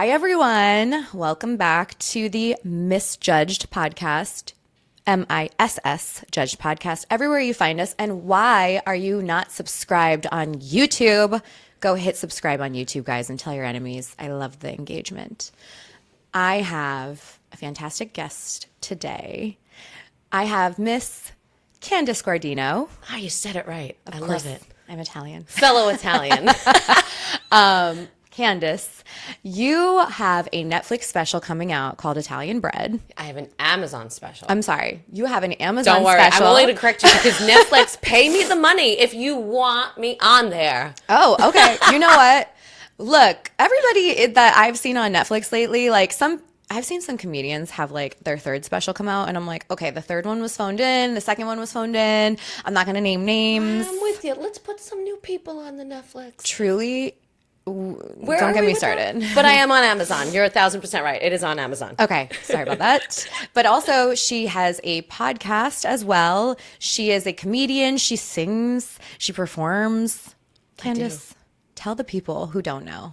Hi, everyone. Welcome back to the MissJudged podcast, MISS Judged podcast, everywhere you find us. And why are you not subscribed on YouTube? Go hit subscribe on YouTube, guys, and tell your enemies. I love the engagement. I have a fantastic guest today. I have Miss Candice Guardino. Ah, you said it right. Of I course, love it. I'm Italian. Fellow Italian. Candice, you have a Netflix special coming out called Italian Bread. I have an Amazon special. I'm sorry. You have an Amazon Don't worry. special. I'm only to correct you because Netflix pay me the money if you want me on there. Oh, okay. You know what? Look, everybody that I've seen on Netflix lately, I've seen some comedians have like their third special come out, and I'm like, okay, the third one was phoned in, the second one was phoned in. I'm not going to name names. I'm with you. Let's put some new people on the Netflix. Truly, Where don't are get we me with started. that? But I am on Amazon. You're 1,000% right. It is on Amazon. Okay, sorry about that. But also, she has a podcast as well. She is a comedian. She sings. She performs. Candice, tell the people who don't know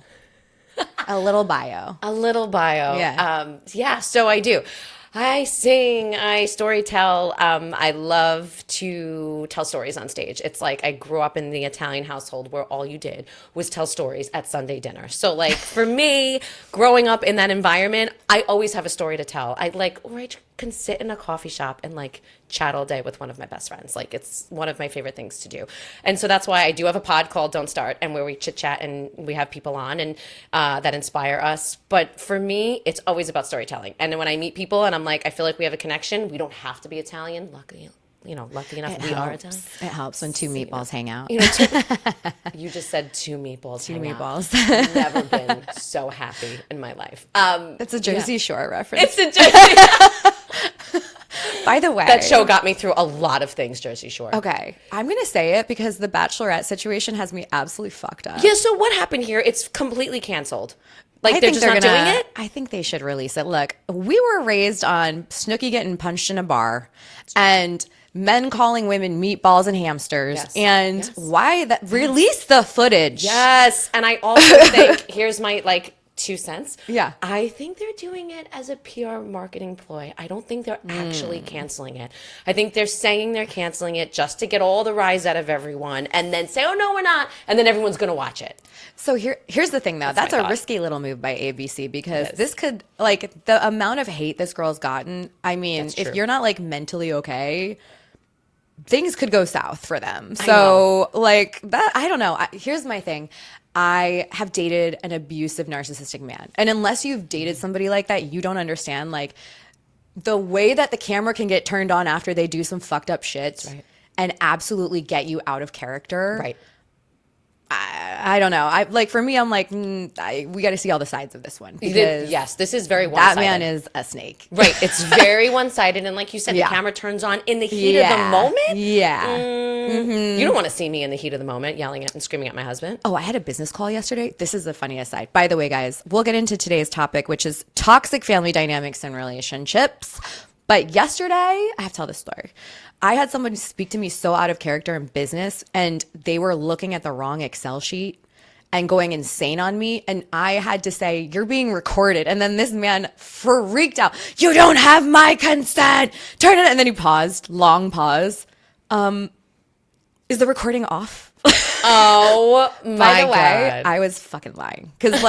a little bio. A little bio. Yeah. So I do. I sing, I storytell. I love to tell stories on stage. It's like I grew up in the Italian household where all you did was tell stories at Sunday dinner. So like for me, growing up in that environment, I always have a story to tell. Or I can sit in a coffee shop and like chat all day with one of my best friends. Like it's one of my favorite things to do. And so that's why I do have a pod called Don't Start, and where we chit chat and we have people on and that inspire us. But for me, it's always about storytelling. And then when I meet people and I'm like, I feel like we have a connection. We don't have to be Italian. Lucky enough, we are Italian. It helps when two meatballs hang out. You just said two meatballs. Two meatballs. I've never been so happy in my life. It's a Jersey Shore reference. It's a Jersey. By the way, That show got me through a lot of things, Jersey Shore. Okay, I'm going to say it because the Bachelorette situation has me absolutely fucked up. Yeah, so what happened here? It's completely canceled. Like, I they're think just not doing it? I think they should release it. Look, we were raised on Snooki getting punched in a bar and men calling women meatballs and hamsters. Yes. And Yes. why that? Release the footage. Yes, and I also think, here's my, 2 cents. Yeah. I think they're doing it as a PR marketing ploy. I don't think they're actually canceling it. I think they're saying they're canceling it just to get all the rise out of everyone and then say, oh, no, we're not. And then everyone's going to watch it. So here's the thing, though. That's my a thought. risky little move by ABC because this could, the amount of hate this girl's gotten. I mean, That's if true. you're not, mentally okay, things could go south for them. So, that, I don't know. Here's my thing. I have dated an abusive narcissistic man. And unless you've dated somebody like that, you don't understand, the way that the camera can get turned on after they do some fucked up shit and absolutely get you out of character. Right. I don't know. For me, I'm like, we got to see all the sides of this one. Because Yes, this is very one-sided. that man is a snake. Right. It's very one-sided. And like you said, Yeah. the camera turns on in the heat of the moment. Yeah. You don't want to see me in the heat of the moment yelling at and screaming at my husband. Oh, I had a business call yesterday. This is the funniest side. By the way, guys, we'll get into today's topic, which is toxic family dynamics and relationships. But yesterday, I have to tell this story. I had someone speak to me so out of character in business, and they were looking at the wrong Excel sheet and going insane on me. And I had to say, you're being recorded. And then this man freaked out. You don't have my consent. Turn it. And then he paused, long pause. Is the recording off? Oh, my By the God. way, I was fucking lying. Because,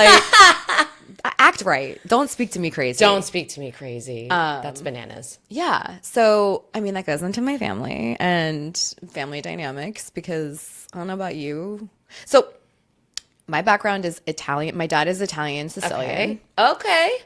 act right. Don't speak to me crazy. Don't speak to me crazy. That's bananas. Yeah. So, I mean, that goes into my family and family dynamics because I don't know about you. So, my background is Italian. My dad is Italian, Sicilian. Okay.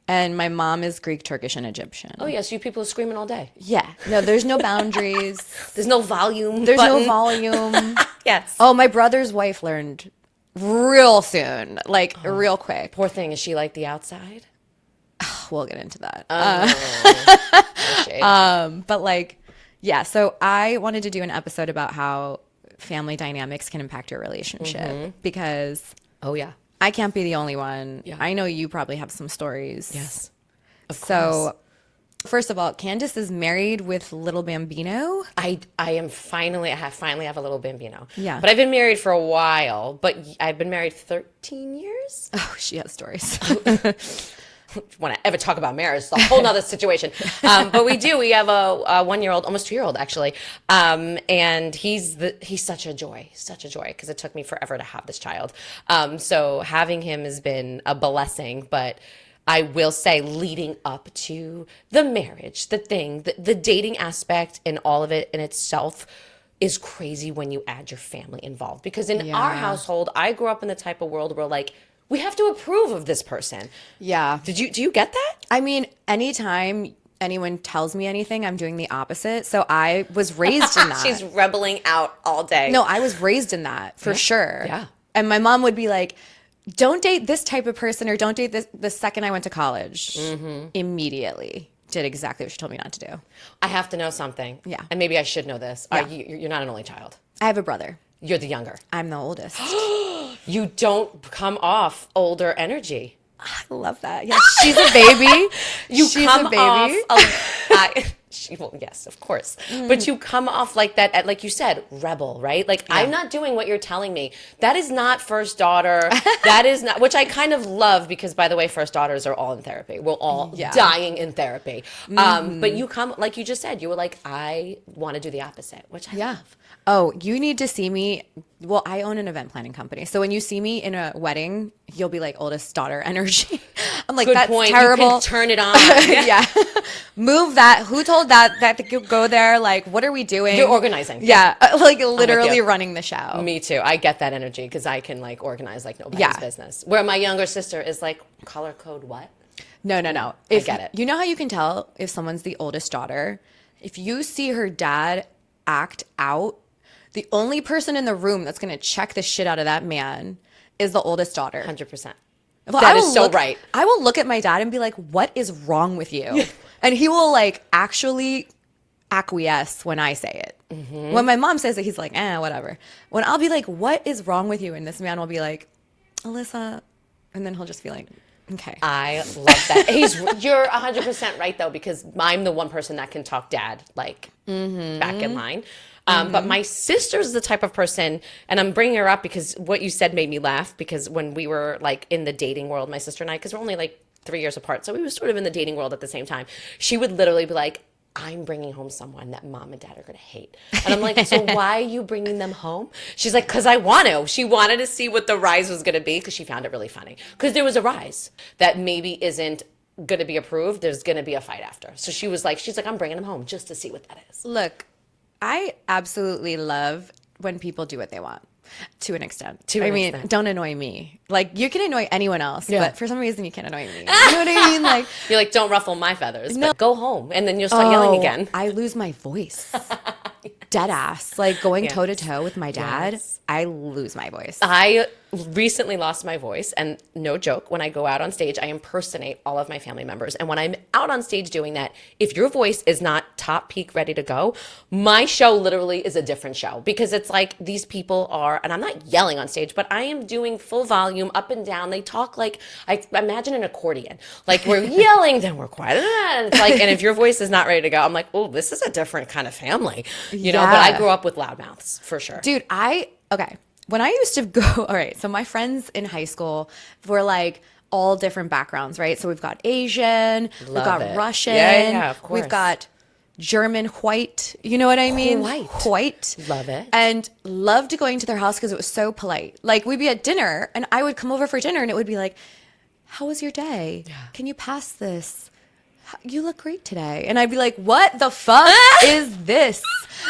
And my mom is Greek, Turkish, and Egyptian. Oh, yes. You people are screaming all day. Yeah. No, there's no boundaries. There's no volume. There's button. no volume. Yes. Oh, my brother's wife learned real soon, real quick. Poor thing. Is she like the outside? We'll get into that. But yeah, so I wanted to do an episode about how family dynamics can impact your relationship because Oh, yeah. I can't be the only one. Yeah. I know you probably have some stories. Yes. Of So First of all, Candice is married with little Bambino. I finally have a little bambino. Yeah. But I've been married for a while, but I've been married 13 years. Oh, she has stories. When I ever talk about marriage, it's a whole nother situation. But we have a 1-year-old, almost 2-year-old actually. And he's such a joy, because it took me forever to have this child. So having him has been a blessing, but I will say leading up to the marriage, the dating aspect and all of it in itself is crazy when you add your family involved. Because in our household, I grew up in the type of world where like, we have to approve of this person. Yeah. Do you get that? I mean, anytime anyone tells me anything, I'm doing the opposite. So I was raised in that. She's rebelling out all day. No, I was raised in that for sure. Yeah. And my mom would be like, don't date this type of person, or don't date this. The second I went to college, immediately did exactly what she told me not to do. I have to know something. Yeah. And maybe I should know this. Yeah. You're not an only child. I have a brother. You're the younger. I'm the oldest. You don't come off older energy. I love that. Yeah, she's a baby. She's come a baby. Yes, of course. But you come off like that, like you said, rebel, right? Like, I'm not doing what you're telling me. That is not first daughter. That is not, which I kind of love, because, by the way, first daughters are all in therapy. We're all dying in therapy. But you come, like you just said, you were like, I want to do the opposite, which I love. Oh, you need to see me. Well, I own an event planning company. So when you see me in a wedding, you'll be like oldest daughter energy. I'm like, Good that's point. terrible. You can turn it on. Yeah. Move that. Who told that to go there? Like, what are we doing? You're organizing. Yeah. Like literally running the show. Me too. I get that energy because I can like organize like nobody's business. Where my younger sister is like, color code what? No. I get it. You know how you can tell if someone's the oldest daughter? If you see her dad act out, the only person in the room that's going to check the shit out of that man is the oldest daughter. 100%. Well, that is so right. I will look at my dad and be like, what is wrong with you? And he will like actually acquiesce when I say it. When my mom says it, he's like, whatever. When I'll be like, what is wrong with you? And this man will be like, Alyssa. And then he'll just be like, okay. I love that. You're 100% right though, because I'm the one person that can talk dad like back in line. But my sister's the type of person, and I'm bringing her up because what you said made me laugh, because when we were like in the dating world, my sister and I, because we're only like 3 years apart, so we were sort of in the dating world at the same time, she would literally be like, I'm bringing home someone that mom and dad are going to hate. And I'm like, so why are you bringing them home? She's like, because I want to. She wanted to see what the rise was going to be, because she found it really funny. Because there was a rise that maybe isn't going to be approved. There's going to be a fight after. So she's like, I'm bringing them home just to see what that is. Look, I absolutely love when people do what they want, to an extent. I mean, don't annoy me. Like, you can annoy anyone else, but for some reason you can't annoy me. You know what I mean? Like, you're like, don't ruffle my feathers. No. But go home, and then you'll start yelling again. I lose my voice. Dead ass. Like, going toe to toe with my dad, I lose my voice. I recently lost my voice, and no joke, when I go out on stage, I impersonate all of my family members. And when I'm out on stage doing that, if your voice is not top peak ready to go, my show literally is a different show, because it's like these people are, and I'm not yelling on stage, but I am doing full volume up and down. They talk like, I imagine an accordion. Like, we're yelling, then we're quiet. And it's like, and if your voice is not ready to go, I'm like, oh, this is a different kind of family, you know, but I grew up with loud mouths for sure. Dude, okay. When I used to go, all right, so my friends in high school were like all different backgrounds, right? So we've got Asian, we've got Russian, of course. We've got German white, you know what I mean? White. Love it. And loved going to their house because it was so polite. Like, we'd be at dinner and I would come over for dinner and it would be like, how was your day? Yeah. Can you pass this? You look great today. And I'd be like, what the fuck is this?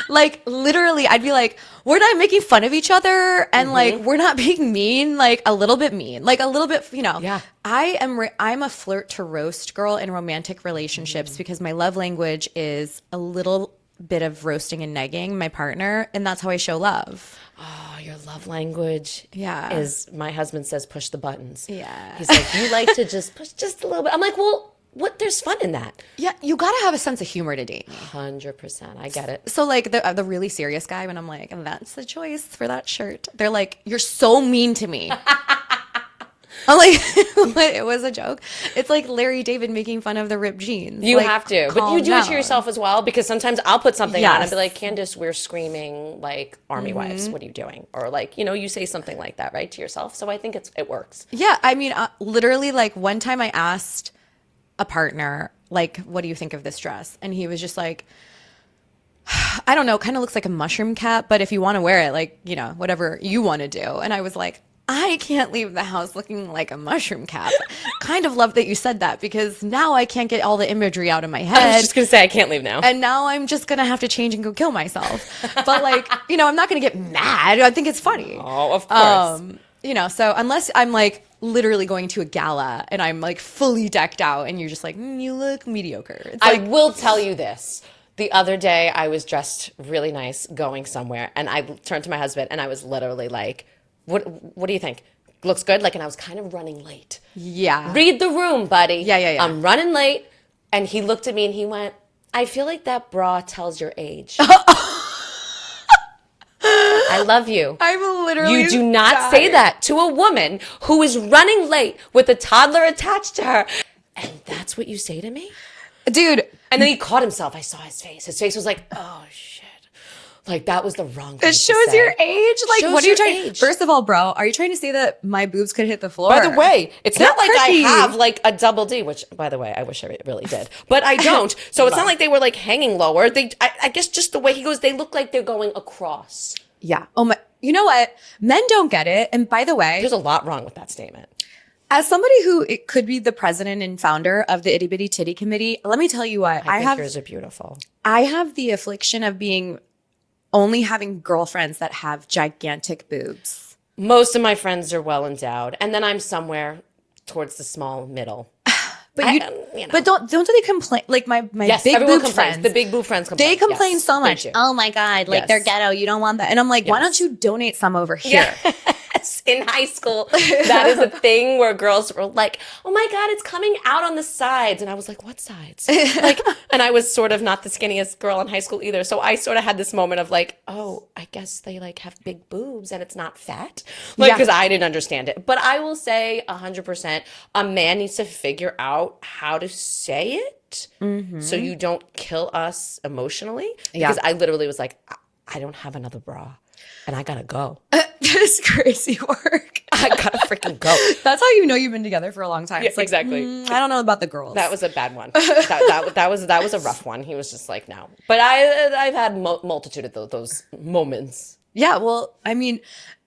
Like, literally, I'd be like, we're not making fun of each other. And like, we're not being mean, like a little bit mean, like a little bit, you know. Yeah. I'm a flirt to roast girl in romantic relationships because my love language is a little bit of roasting and negging my partner. And that's how I show love. Oh, your love language is, my husband says, push the buttons. Yeah. He's like, you like to just push just a little bit. I'm like, well, what? There's fun in that. Yeah, you got to have a sense of humor to date me. 100%. I get it. So like the really serious guy, when I'm like, that's the choice for that shirt, they're like, you're so mean to me. I'm like, it was a joke. It's like Larry David making fun of the ripped jeans. You Like, have to, but calm you do it to down. yourself as well, because sometimes I'll put something on and Yes. be like, Candice, we're screaming like army wives. What are you doing? Or like, you say something like that, right, to yourself. So I think it works. Yeah, I mean, literally, like one time I asked a partner, like, what do you think of this dress? And he was just like, I don't know, kind of looks like a mushroom cap, but if you want to wear it, like, whatever you want to do. And I was like, I can't leave the house looking like a mushroom cap. Kind of love that you said that, because now I can't get all the imagery out of my I was head. just going to say, I can't leave now. And now I'm just going to have to change and go kill myself. But like, I'm not going to get mad. I think it's funny. Oh, of course. So unless I'm like literally going to a gala and I'm like fully decked out and you're just like, you look mediocre. It's I like, will tell you this. The other day, I was dressed really nice going somewhere, and I turned to my husband, and I was literally like, what do you think? Looks good? Like, and I was kind of running late. yeah. Read the room, buddy. Yeah. I'm running late. And he looked at me and he went, I feel like that bra tells your age. I love you. I'm literally You do not dying. say that to a woman who is running late with a toddler attached to her. And that's what you say to me? Dude, And then he caught himself. I saw his face. His face was like, oh, shit. Like, that was the wrong thing it to shows say. your age. Like, Shows what are you your trying? age. First of all, bro, are you trying to say that my boobs could hit the floor? By the way, it's They're not like perky. I have like a double D, which, by the way, I wish I really did, but I don't. So it's not like they were like hanging lower. I guess just the way he goes, they look like they're going across. Yeah. Oh my. You know what? Men don't get it. And by the way, There's a lot wrong with that statement. as somebody who it could be the president and founder of the Itty Bitty Titty Committee, let me tell you what I think yours are beautiful. I have the affliction of only having girlfriends that have gigantic boobs. Most of my friends are well endowed, and then I'm somewhere towards the small middle. But I- but don't they complain? Like my Yes, big everyone boob complains. friends, The big boob friends complain. they complain Yes, so they much. do. Oh my god, like Yes. they're ghetto. You don't want that. And I'm like, why Yes. don't you donate some over here? Yes, in high school, that is a thing where girls were like, "Oh my god, it's coming out on the sides," and I was like, "What sides?" Like, and I was sort of not the skinniest girl in high school either, so I sort of had this moment of like, "Oh, I guess they like have big boobs and it's not fat," like Yeah. because I didn't understand it. But I will say 100%, a man needs to figure out how to say it so you don't kill us emotionally. Yeah. Because I literally was like, I don't have another bra, and I gotta go. This crazy work. I gotta freaking go. That's how you know you've been together for a long time. Yeah, It's like, exactly. I don't know about the girls. That was a bad one. That was a rough one. He was just like, no. But I've had multitude of those moments. Yeah, well, I mean,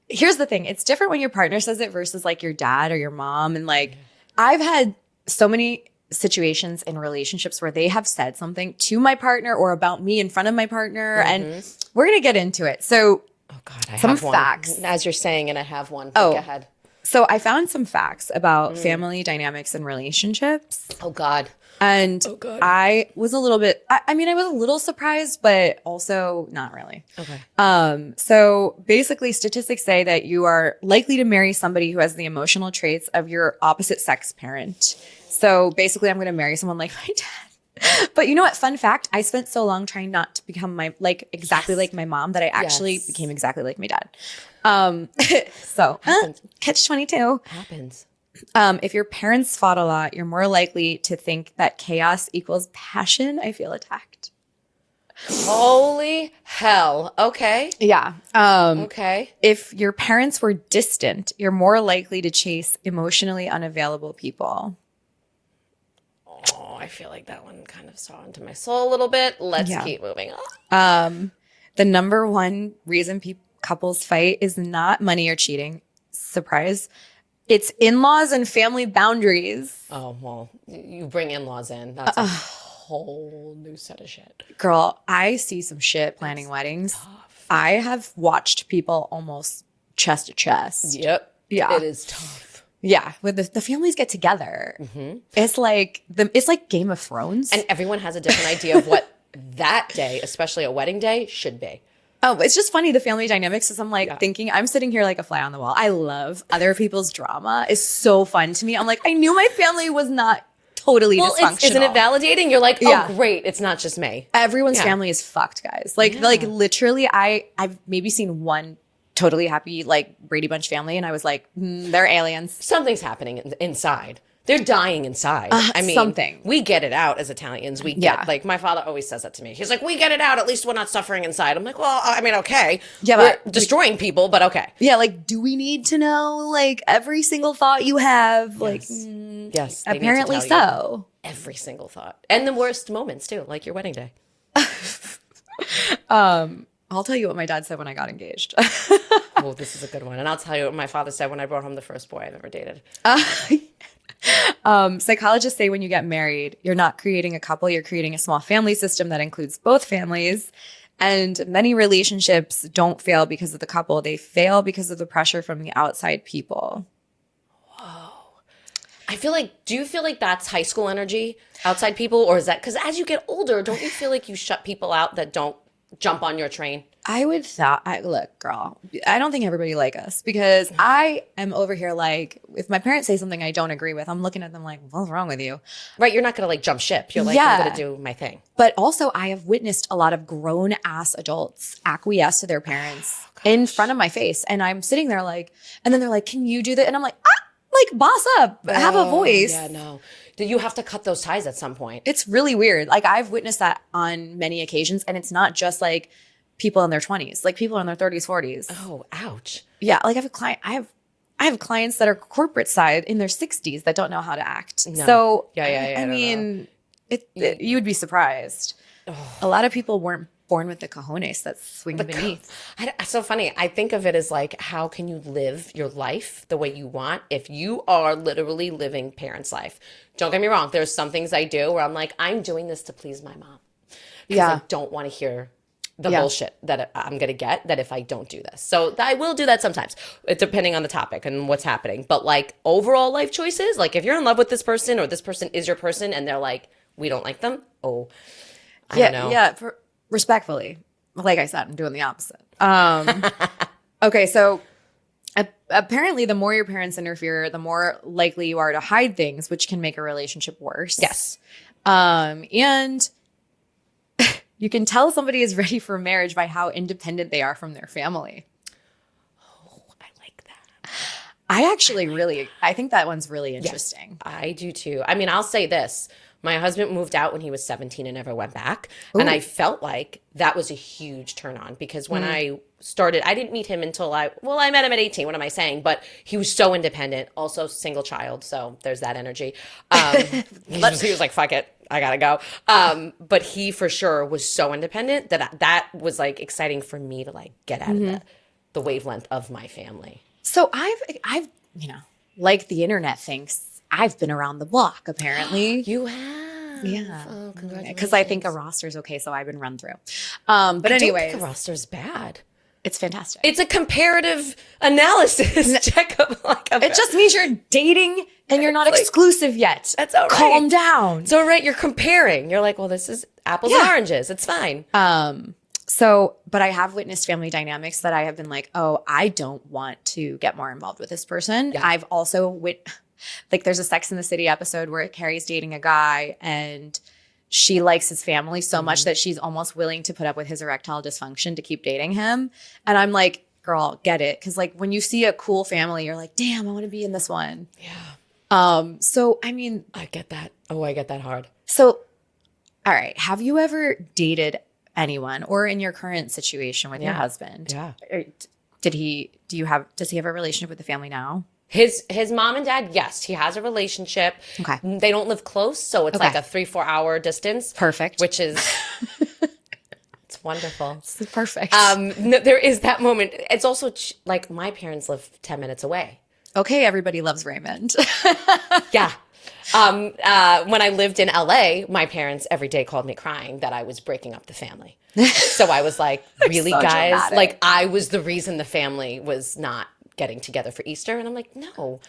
here's the thing. It's different when your partner says it versus like your dad or your mom. And like, I've had so many situations in relationships where they have said something to my partner or about me in front of my partner. And we're going to get into it. So, Oh God, I Some have one. facts. As you're saying, and I have one. Oh. Go ahead. so I found some facts about family dynamics and relationships. Oh God. And God. I was a little bit, I mean, I was a little surprised, but also not really. Okay. So basically, statistics say that you are likely to marry somebody who has the emotional traits of your opposite sex parent. So basically, I'm going to marry someone like my dad. But you know what? Fun fact, I spent so long trying not to become exactly like my mom that I actually Yes. became exactly like my dad. So catch 22. Happens. If your parents fought a lot, you're more likely to think that chaos equals passion. I feel attacked. Holy hell. Okay. Yeah. Okay. If your parents were distant, you're more likely to chase emotionally unavailable people. Oh, I feel like that one kind of saw into my soul a little bit. Let's Yeah. keep moving on. The number one reason couples fight is not money or cheating. Surprise. It's in-laws and family boundaries. Oh, well, you bring in-laws in. That's a whole new set of shit. Girl, I see some shit planning weddings. I have watched people almost chest to chest. Yep. Yeah. It is tough. Yeah, when the families get together, it's like Game of Thrones. And everyone has a different idea of what that day, especially a wedding day, should be. Oh, it's just funny, the family dynamics. Because I'm like thinking, I'm sitting here like a fly on the wall. I love other people's drama. It's so fun to me. I'm like, I knew my family was not totally dysfunctional. Isn't it validating? You're like, oh, Yeah. great. It's not just me. Everyone's Yeah. family is fucked, guys. Like literally, I've maybe seen one totally happy, like Brady Bunch family. And I was like, they're aliens. Something's happening inside. They're dying inside. I mean, Something. we get it out as Italians. We get, like, my father always says that to me. He's like, we get it out. At least we're not suffering inside. I'm like, well, I mean, okay. Yeah, we're but destroying people, but okay. Yeah, like, do we need to know, like, every single thought you have? Yes. Like, Yes. They need to apparently tell you so. every single thought. And the worst moments, too, like your wedding day. I'll tell you what my dad said when I got engaged. Oh, this is a good one. And I'll tell you what my father said when I brought home the first boy I've ever dated. Psychologists say when you get married, you're not creating a couple, you're creating a small family system that includes both families. And many relationships don't fail because of the couple. They fail because of the pressure from the outside people. I feel like, do you feel like that's high school energy, outside people? Or is that, because as you get older, don't you feel like you shut people out that don't jump on your train? I would look, girl, I don't think everybody like us because I am over here like, if my parents say something I don't agree with, I'm looking at them like, what's wrong with you? Right, you're not going to like jump ship. You're like, Yeah. I'm going to do my thing. But also I have witnessed a lot of grown ass adults acquiesce to their parents in front of my face. And I'm sitting there like, and then they're like, can you do that? And I'm like, like boss up, have a voice. Yeah, no. You have to cut those ties at some point. It's really weird. Like I've witnessed that on many occasions. And it's not just like people in their 20s, like people in their 30s, 40s. Oh, ouch. Yeah. Like I have a client, I have clients that are corporate side in their 60s that don't know how to act. No. So Yeah, I mean, you would be surprised. A lot of people weren't born with the cojones that swing beneath. It's so funny. I think of it as like, how can you live your life the way you want if you are literally living parents' life? Don't get me wrong. There's some things I do where I'm like, I'm doing this to please my mom. Because I don't want to hear the bullshit that I'm going to get that if I don't do this. So I will do that sometimes, depending on the topic and what's happening. But like overall life choices, like if you're in love with this person or this person is your person and they're like, we don't like them. Oh, I don't know. Yeah. Respectfully, like I said, I'm doing the opposite. Okay, so apparently the more your parents interfere, the more likely you are to hide things, which can make a relationship worse. Yes. And you can tell somebody is ready for marriage by how independent they are from their family. Oh, I like that. I think that one's really interesting. Yes, I do too. I mean, I'll say this. My husband moved out when he was 17 and never went back. Ooh. And I felt like that was a huge turn on because when I started, I didn't meet him until I met him at 18. What am I saying? But he was so independent, also single child. So there's that energy. He was like, fuck it, I gotta go. But he for sure was so independent that was like exciting for me to like get out of the wavelength of my family. So I've, like the internet thinks, I've been around the block, apparently. You have? Yeah. Oh, congratulations. Because I think a roster's okay, so I've been run through. But anyways. I don't think a roster's bad. It's fantastic. It's a comparative analysis checkup. It just means you're dating and you're not exclusive yet. That's all right. Calm down. It's all right. You're comparing. You're like, well, this is apples and oranges. It's fine. But I have witnessed family dynamics that I have been like, oh, I don't want to get more involved with this person. Yeah. I've also like there's a Sex in the City episode where Carrie's dating a guy and she likes his family so much that she's almost willing to put up with his erectile dysfunction to keep dating him. And I'm like, girl, get it. Because like when you see a cool family, you're like, damn, I want to be in this one. Yeah. So, I mean. I get that. Oh, I get that hard. So, all right. Have you ever dated anyone or in your current situation with your husband? Yeah. Does he have a relationship with the family now? His mom and dad, yes, he has a relationship. Okay. They don't live close, so it's like a 3-4 hour distance. Perfect. Which is, it's wonderful. It's perfect. No, there is that moment. It's also like my parents live 10 minutes away. Okay, everybody loves Raymond. Yeah. When I lived in LA, my parents every day called me crying that I was breaking up the family. So I was like, really, so guys? dramatic. Like I was the reason the family was not getting together for Easter. And I'm like, no,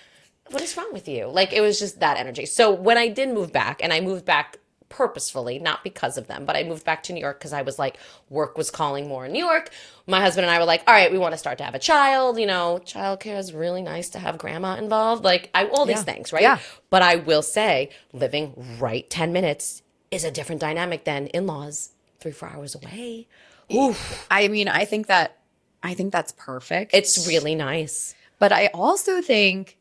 what is wrong with you? Like, it was just that energy. So when I did move back, and I moved back purposefully, not because of them, but I moved back to New York because I was like, work was calling more in New York. My husband and I were like, all right, we want to start to have a child. Childcare is really nice to have grandma involved. Like all these things, right? Yeah. But I will say living right 10 minutes is a different dynamic than in-laws 3-4 hours away. Oof. I mean, I think that I think that's perfect. It's really nice. But I also think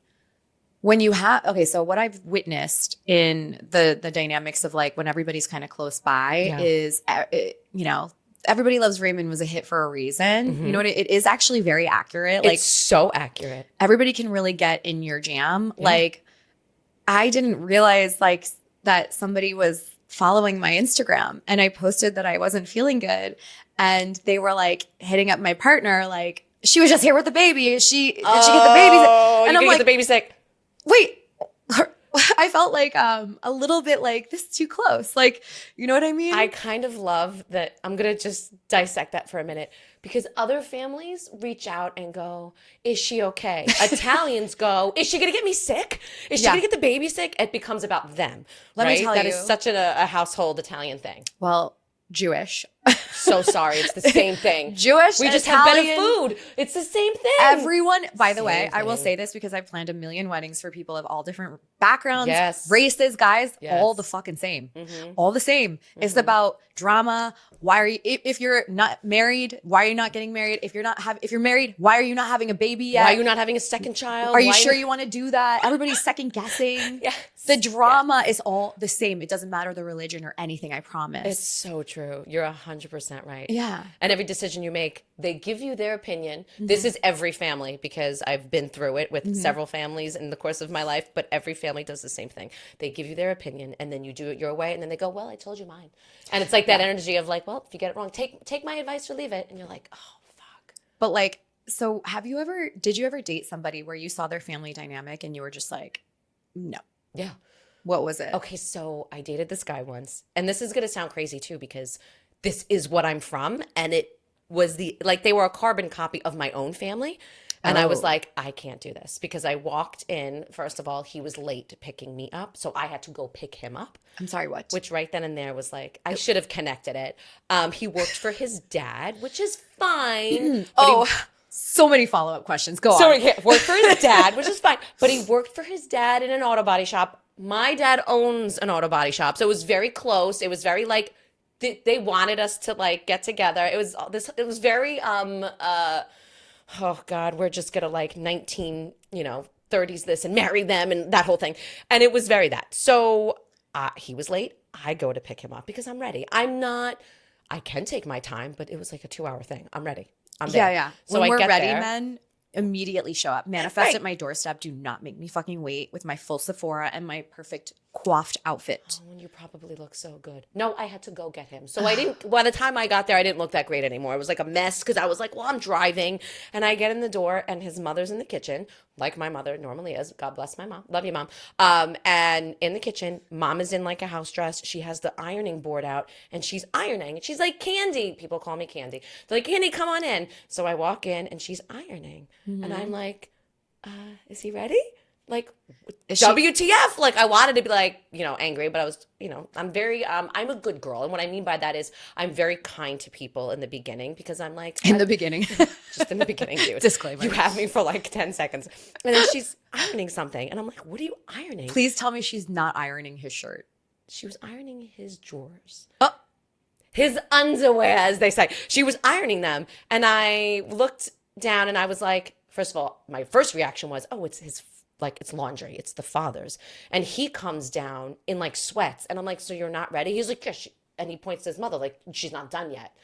when you have, okay, so what I've witnessed in the dynamics of like when everybody's kind of close by is, you know, Everybody Loves Raymond was a hit for a reason. You know what? It is actually very accurate. Like, It's so accurate. everybody can really get in your jam. Like, I didn't realize like that somebody was following my Instagram and I posted that I wasn't feeling good. And they were like hitting up my partner, like, she was just here with the baby. Did she get the baby sick? And I'm like, the baby sick. Wait. I felt like a little bit like this is too close. Like, you know what I mean? I kind of love that. I'm going to just dissect that for a minute because other families reach out and go, is she okay? Italians go, is she going to get me sick? Is she going to get the baby sick? It becomes about them. Let me tell That you. is such a household Italian thing. Well, Jewish. So sorry. It's the same thing. Jewish, We just Italian, have better food. It's the same thing. Everyone, by the way, Same I will thing. say this because I've planned a million weddings for people of all different backgrounds, Yes. races, guys, Yes. all the fucking same. All the same. It's about drama. Why are you, if you're not married, why are you not getting married? If you're married, why are you not having a baby yet? Why are you not having a second child? Are you Why sure you want to do that? Everybody's second guessing. Yes. The drama is all the same. It doesn't matter the religion or anything, I promise. It's so true. You're 100% right. Yeah. And every decision you make, they give you their opinion. This is every family because I've been through it with several families in the course of my life, but every family does the same thing. They give you their opinion and then you do it your way and then they go, well, I told you mine. And it's like that energy of like, well, if you get it wrong, take my advice or leave it. And you're like, oh, fuck. But like, so did you ever date somebody where you saw their family dynamic and you were just like, no. Yeah. What was it? Okay, so I dated this guy once. And this is going to sound crazy too because this is what I'm from. And it was they were a carbon copy of my own family. And I was like, I can't do this because I walked in. First of all, he was late picking me up. So I had to go pick him up. I'm sorry, what? Which right then and there was like, I should have connected it. He worked for his dad, which is fine. So many follow-up questions. Go So on. he worked for his dad, which is fine. But he worked for his dad in an auto body shop. My dad owns an auto body shop. So it was very close. It was very like, they wanted us to like get together. It was very, oh God, we're just gonna like 30s this and marry them and that whole thing. And it was very that. So he was late. I go to pick him up because I'm ready. I can take my time, but it was like a 2-hour thing. I'm ready. I'm there. Yeah. So When I we're get ready, there. men, immediately show up. Manifest Right. at my doorstep. Do not make me fucking wait with my full Sephora and my perfect coiffed outfit. Oh, and you probably look so good. No, I had to go get him. So I didn't, by the time I got there, I didn't look that great anymore. It was like a mess because I was like, well, I'm driving. And I get in the door and his mother's in the kitchen, like my mother normally is. God bless my mom. Love you, mom. And in the kitchen, mom is in like a house dress. She has the ironing board out and she's ironing. And she's like, Candy. People call me Candy. They're like, Candy, come on in. So I walk in and she's ironing. And I'm like, is he ready? Like, WTF? Like, I wanted to be like, angry, but I was, I'm very, I'm a good girl. And what I mean by that is I'm very kind to people in the beginning because I'm like. In the beginning. Just in the beginning, dude. Disclaimer. You have me for like 10 seconds. And then she's ironing something. And I'm like, what are you ironing? Please tell me she's not ironing his shirt. She was ironing his drawers. Oh. His underwear, as they say. She was ironing them. And I looked down and I was like, first of all, my first reaction was, oh, it's his, like, it's laundry. It's the father's. And he comes down in like sweats. And I'm like, so you're not ready? He's like, yeah. And he points to his mother, like, she's not done yet.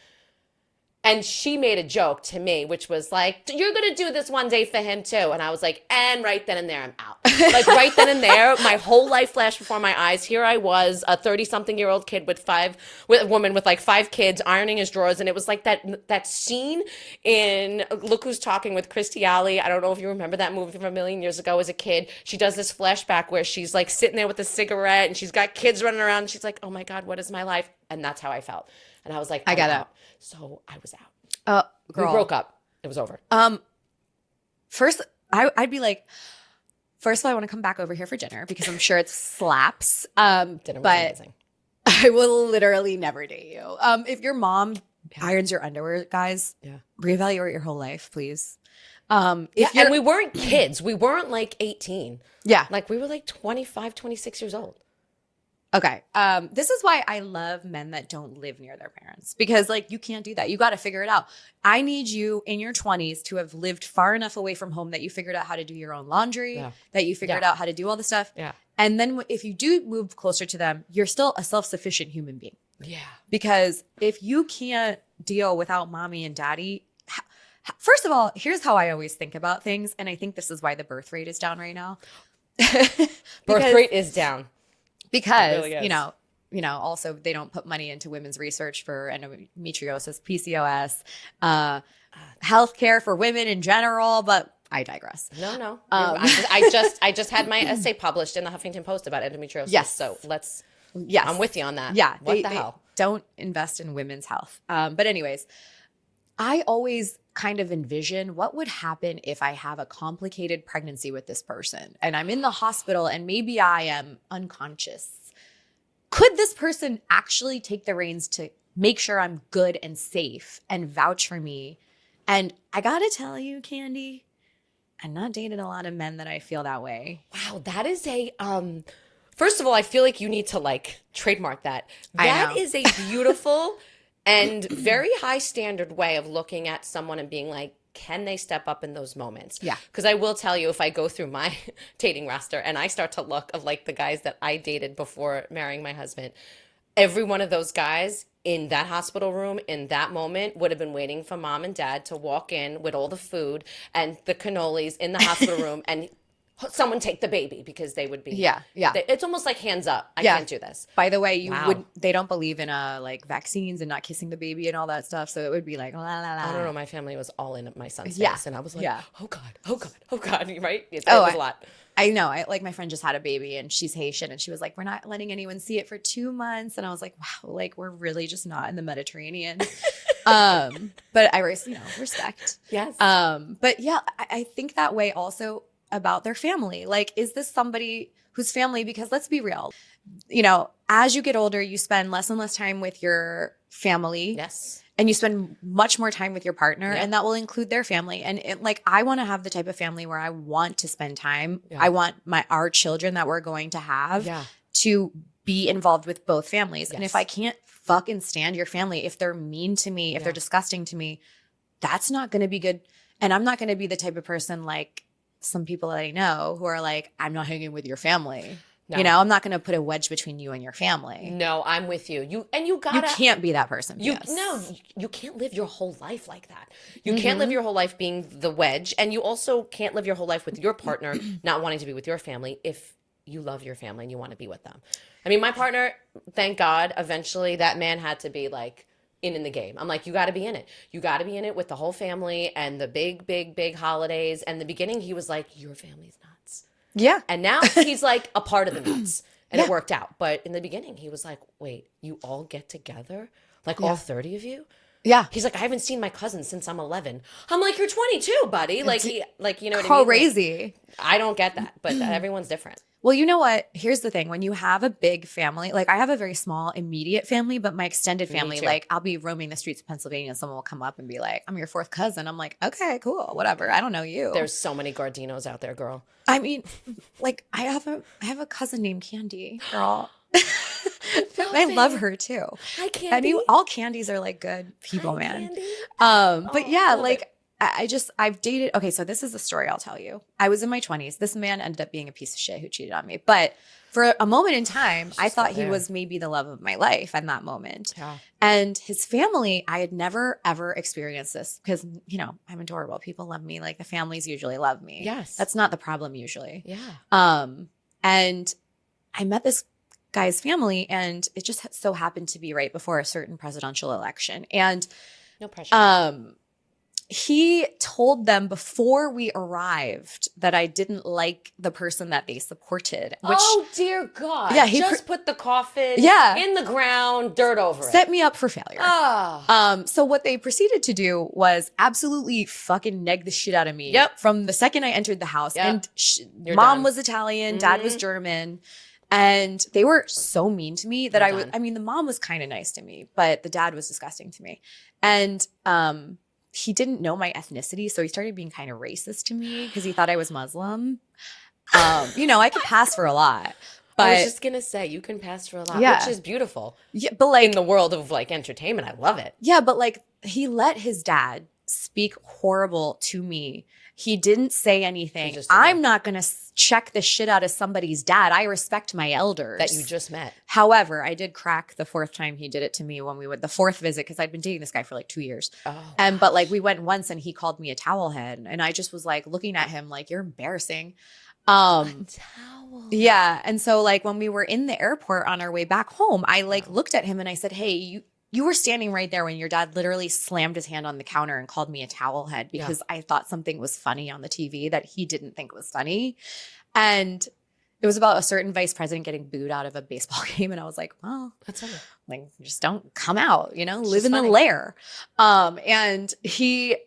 And she made a joke to me, which was like, you're going to do this one day for him too. And I was like, and right then and there, I'm out. Like right then and there, my whole life flashed before my eyes. Here I was, a 30-something-year-old kid with a woman with like 5 kids ironing his drawers. And it was like that scene in Look Who's Talking with Christy Alley. I don't know if you remember that movie from a million years ago as a kid. She does this flashback where she's like sitting there with a cigarette and she's got kids running around. And she's like, oh my God, what is my life? And that's how I felt. And I was like, I got out. So I was out. Girl. We broke up. It was over. First, I'd be like, first of all, I want to come back over here for dinner because I'm sure it slaps. Dinner was amazing. I will literally never date you. If your mom irons your underwear, guys, reevaluate your whole life, please. And we weren't kids. We weren't like 18. Yeah. Like we were like 25, 26 years old. Okay. This is why I love men that don't live near their parents, because like you can't do that. You got to figure it out. I need you in your 20s to have lived far enough away from home that you figured out how to do your own laundry, that you figured out how to do all the stuff. Yeah. And then if you do move closer to them, you're still a self-sufficient human being. Yeah. Because if you can't deal without mommy and daddy, first of all, here's how I always think about things. And I think this is why the birth rate is down right now. Birth rate is down. Because, really is. Also they don't put money into women's research for endometriosis, PCOS, healthcare for women in general, but I digress. No. I just had my essay published in the Huffington Post about endometriosis. Yes. So Yes. I'm with you on that. Yeah. What the hell? Don't invest in women's health. But anyways, I always kind of envision what would happen if I have a complicated pregnancy with this person and I'm in the hospital and maybe I am unconscious. Could this person actually take the reins to make sure I'm good and safe and vouch for me? And I got to tell you, Candy, I'm not dating a lot of men that I feel that way. Wow, that is first of all, I feel like you need to like trademark that. That is a beautiful and very high standard way of looking at someone and being like, can they step up in those moments? Yeah. Because I will tell you, if I go through my dating roster and I start to look of like the guys that I dated before marrying my husband, every one of those guys in that hospital room in that moment would have been waiting for mom and dad to walk in with all the food and the cannolis in the hospital room and someone take the baby because they would be. Yeah. It's almost like hands up. I can't do this. By the way, they don't believe in like vaccines and not kissing the baby and all that stuff. So it would be like, la, la, la. I don't know. My family was all in my son's face. And I was like, oh God. Right? It was a lot. I know. My friend just had a baby and she's Haitian and she was like, we're not letting anyone see it for 2 months. And I was like, wow, like we're really just not in the Mediterranean. But I respect. Yes. But yeah, I think that way also about their family. Like, is this somebody whose family, because let's be real, as you get older, you spend less and less time with your family. Yes. And you spend much more time with your partner, and that will include their family. And I want to have the type of family where I want to spend time. Yeah. I want our children that we're going to have to be involved with both families. Yes. And if I can't fucking stand your family, if they're mean to me, if they're disgusting to me, that's not going to be good. And I'm not going to be the type of person like some people that I know who are like, I'm not hanging with your family. No. I'm not going to put a wedge between you and your family. No, I'm with you. You can't be that person. You can't live your whole life like that. You can't live your whole life being the wedge, and you also can't live your whole life with your partner not wanting to be with your family if you love your family and you want to be with them. I mean, my partner, thank God, eventually that man had to be like in the game. I'm like, you got to be in it. You got to be in it with the whole family and the big holidays. And the beginning, he was like, your family's nuts. Yeah. And now he's like a part of the nuts. And it worked out. But in the beginning, he was like, wait, you all get together? Like all 30 of you? Yeah. He's like, I haven't seen my cousin since I'm 11. I'm like, you're 22, buddy. You know what I mean? Crazy. Like, I don't get that, but everyone's different. Well, you know what? Here's the thing. When you have a big family, like I have a very small immediate family, but my extended family, like I'll be roaming the streets of Pennsylvania and someone will come up and be like, I'm your fourth cousin. I'm like, okay, cool, whatever. I don't know you. There's so many Guardinos out there, girl. I mean, like I have a cousin named Candy, girl. I love her too. Hi, Candy. I mean, all Candies are like good people, man. Candy. But yeah, like I've dated. Okay, so this is the story I'll tell you. I was in my 20s. This man ended up being a piece of shit who cheated on me. But for a moment in time, I thought he was maybe the love of my life in that moment. Yeah. And his family, I had never, ever experienced this because, I'm adorable. People love me. Like the families usually love me. Yes. That's not the problem usually. Yeah. And I met this guy's family and it just so happened to be right before a certain presidential election. And no pressure. He told them before we arrived that I didn't like the person that they supported. Which, oh, dear God. Yeah, he just put the coffin in the ground, dirt over it. Set me up for failure. So what they proceeded to do was absolutely fucking neg the shit out of me. Yep. From the second I entered the house. Yep. And mom was Italian, dad was German. And they were so mean to me that I mean, the mom was kind of nice to me, but the dad was disgusting to me. And he didn't know my ethnicity, so he started being kind of racist to me because he thought I was Muslim. I could pass for a lot. But I was just going to say, you can pass for a lot, Yeah. which is beautiful. yeah, but like In the world of like entertainment, I love it. Yeah, but like he let his dad speak horrible to me. He didn't say anything. just did I'm not going to check the shit out of somebody's dad. I respect my elders. That you just met. However, I did crack the fourth time he did it to me when we went the fourth visit because I'd been dating this guy for like 2 years. Oh, But like we went once and he called me a towel head and I just was like looking at him like, you're embarrassing. towel. Yeah. And so like when we were in the airport on our way back home, I like looked at him and I said, hey, you were standing right there when your dad literally slammed his hand on the counter and called me a towel head because I thought something was funny on the TV that he didn't think was funny. And it was about a certain vice president getting booed out of a baseball game. And I was like, well, That's funny. like just don't come out, live just in funny. the lair. And he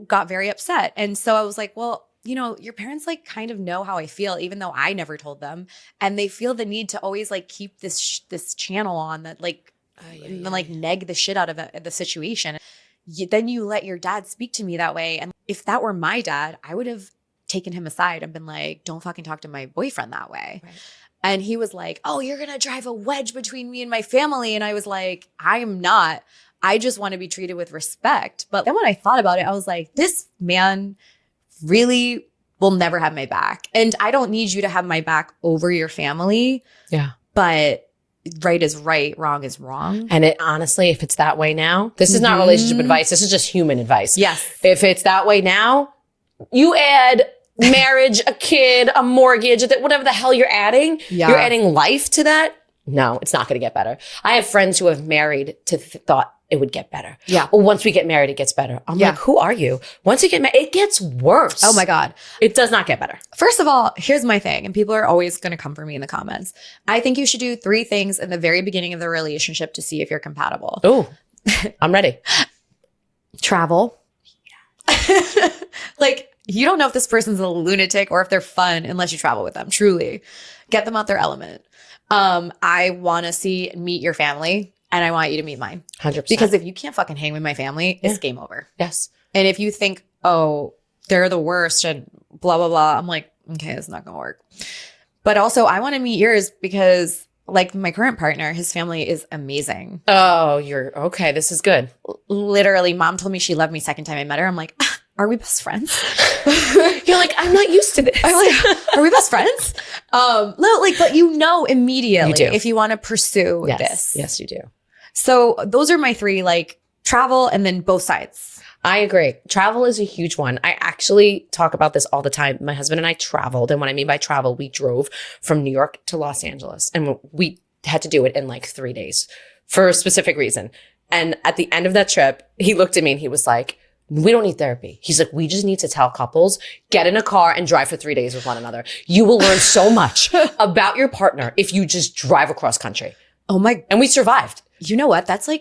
got very upset. And so I was like, well, your parents like kind of know how I feel, even though I never told them. And they feel the need to always like keep this channel on that like, and then like neg the shit out of the situation. Then you let your dad speak to me that way. And if that were my dad, I would have taken him aside and been like, don't fucking talk to my boyfriend that way. Right. And he was like, oh, you're going to drive a wedge between me and my family. And I was like, I am not. I just want to be treated with respect. But then when I thought about it, I was like, this man really will never have my back. And I don't need you to have my back over your family. Yeah. But right is right, wrong is wrong. And it honestly, if it's that way now, this is not relationship advice. This is just human advice. Yes. If it's that way now, you add marriage, a kid, a mortgage, whatever the hell you're adding. Yeah. You're adding life to that. No, it's not going to get better. I have friends who have married to thought it would get better. Yeah. Well, once we get married, it gets better. I'm like, who are you? Once you get married, it gets worse. Oh my God. It does not get better. First of all, here's my thing, and people are always going to come for me in the comments. I think you should do 3 things in the very beginning of the relationship to see if you're compatible. Ooh, I'm ready. Travel. Like, you don't know if this person's a lunatic or if they're fun unless you travel with them, truly. Get them out their element. I want to meet your family. And I want you to meet mine. 100%. Because if you can't fucking hang with my family, it's game over. Yes. And if you think, oh, they're the worst and blah, blah, blah, I'm like, okay, it's not going to work. But also, I want to meet yours because, like my current partner, his family is amazing. Oh, you're okay. This is good. Literally, mom told me she loved me second time I met her. I'm like, are we best friends? You're like, I'm not used to this. I'm like, are we best friends? No, like, but immediately You do. if you want to pursue this. Yes, you do. So those are my 3, like travel and then both sides. I agree. Travel is a huge one. I actually talk about this all the time. My husband and I traveled. And what I mean by travel, we drove from New York to Los Angeles. And we had to do it in like 3 days for a specific reason. And at the end of that trip, he looked at me and he was like, we don't need therapy. He's like, we just need to tell couples, get in a car and drive for 3 days with one another. You will learn so much about your partner if you just drive across country. Oh my. And we survived. You know what? That's a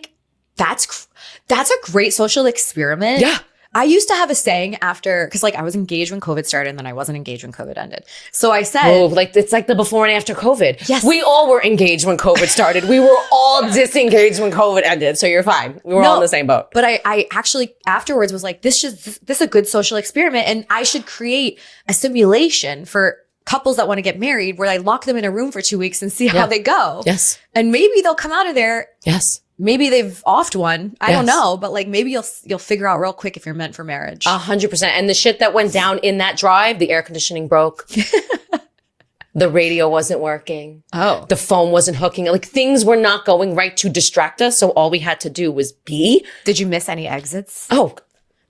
great social experiment. Yeah. I used to have a saying after, because like I was engaged when COVID started and then I wasn't engaged when COVID ended. So I said, Oh, like it's like the before and after COVID. Yes. We all were engaged when COVID started. We were all disengaged when COVID ended. So you're fine. We were all in the same boat. But I actually afterwards was like, this is a good social experiment. And I should create a simulation for couples that want to get married where I lock them in a room for 2 weeks and see how they go. Yes. And maybe they'll come out of there. Yes. Maybe they've offed one. I don't know. But like maybe you'll figure out real quick if you're meant for marriage. 100%. And the shit that went down in that drive, the air conditioning broke. The radio wasn't working. Oh. The phone wasn't hooking. Like things were not going right to distract us. So all we had to do was be. Did you miss any exits? Oh,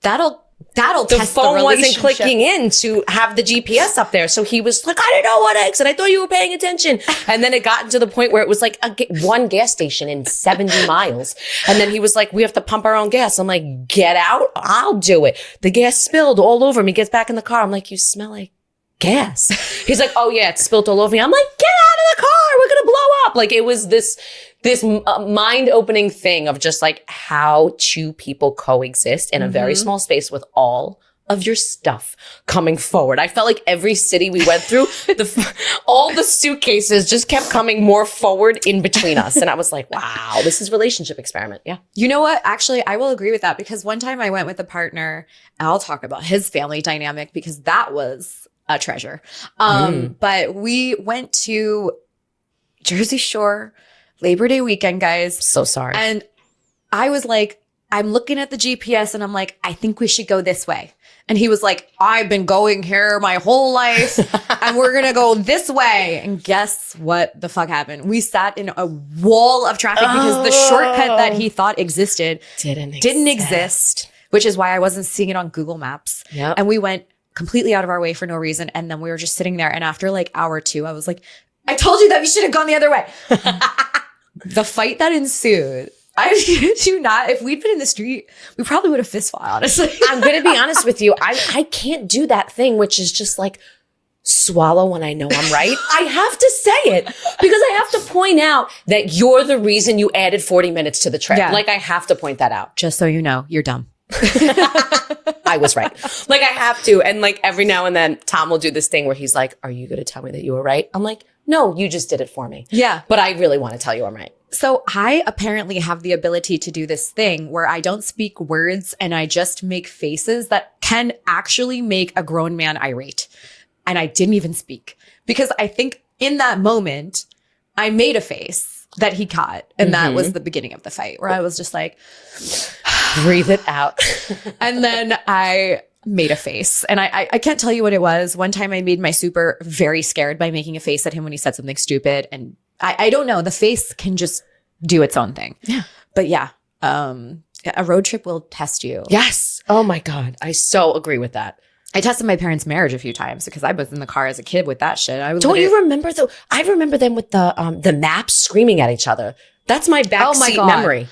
That'll the test phone the wasn't relationship. clicking in to have the GPS up there. So he was like, I didn't know what exit. I thought you were paying attention. And then it got to the point where it was like one gas station in 70 miles. And then he was like, we have to pump our own gas. I'm like, get out. I'll do it. The gas spilled all over me. Gets back in the car. I'm like, you smell like gas. He's like, oh yeah, it spilled all over me. I'm like, get out of the car. We're going to blow up. Like it was this mind-opening thing of just like how two people coexist in a very small space with all of your stuff coming forward. I felt like every city we went through, all the suitcases just kept coming more forward in between us. And I was like, wow, this is relationship experiment. Yeah. You know what? Actually, I will agree with that because one time I went with a partner, and I'll talk about his family dynamic because that was a treasure. But we went to Jersey Shore, Labor Day weekend, guys. So sorry. And I was like, I'm looking at the GPS and I'm like, I think we should go this way. And he was like, I've been going here my whole life and we're going to go this way. And guess what the fuck happened? We sat in a wall of traffic because the shortcut that he thought existed didn't exist, which is why I wasn't seeing it on Google Maps. Yep. And we went completely out of our way for no reason. And then we were just sitting there. And after like hour 2, I was like, I told you that we should have gone the other way. The fight that ensued. I do not. If we'd been in the street, we probably would have fist fought, honestly. I'm going to be honest with you. I can't do that thing, which is just like swallow when I know I'm right. I have to say it because I have to point out that you're the reason you added 40 minutes to the trip. Yeah. Like I have to point that out. Just so you know, you're dumb. I was right. Like I have to. And like every now and then Tom will do this thing where he's like, are you going to tell me that you were right? I'm like, no, you just did it for me. Yeah. But I really want to tell you I'm right. So I apparently have the ability to do this thing where I don't speak words and I just make faces that can actually make a grown man irate. And I didn't even speak because I think in that moment I made a face that he caught. And that was the beginning of the fight where I was just like, breathe it out. And then I made a face. And I can't tell you what it was. One time I made my super very scared by making a face at him when he said something stupid. And I don't know. The face can just do its own thing. Yeah. But yeah, a road trip will test you. Yes. Oh my God. I so agree with that. I tested my parents' marriage a few times because I was in the car as a kid with that shit. Don't you remember though? I remember them with the maps screaming at each other. That's my backseat memory.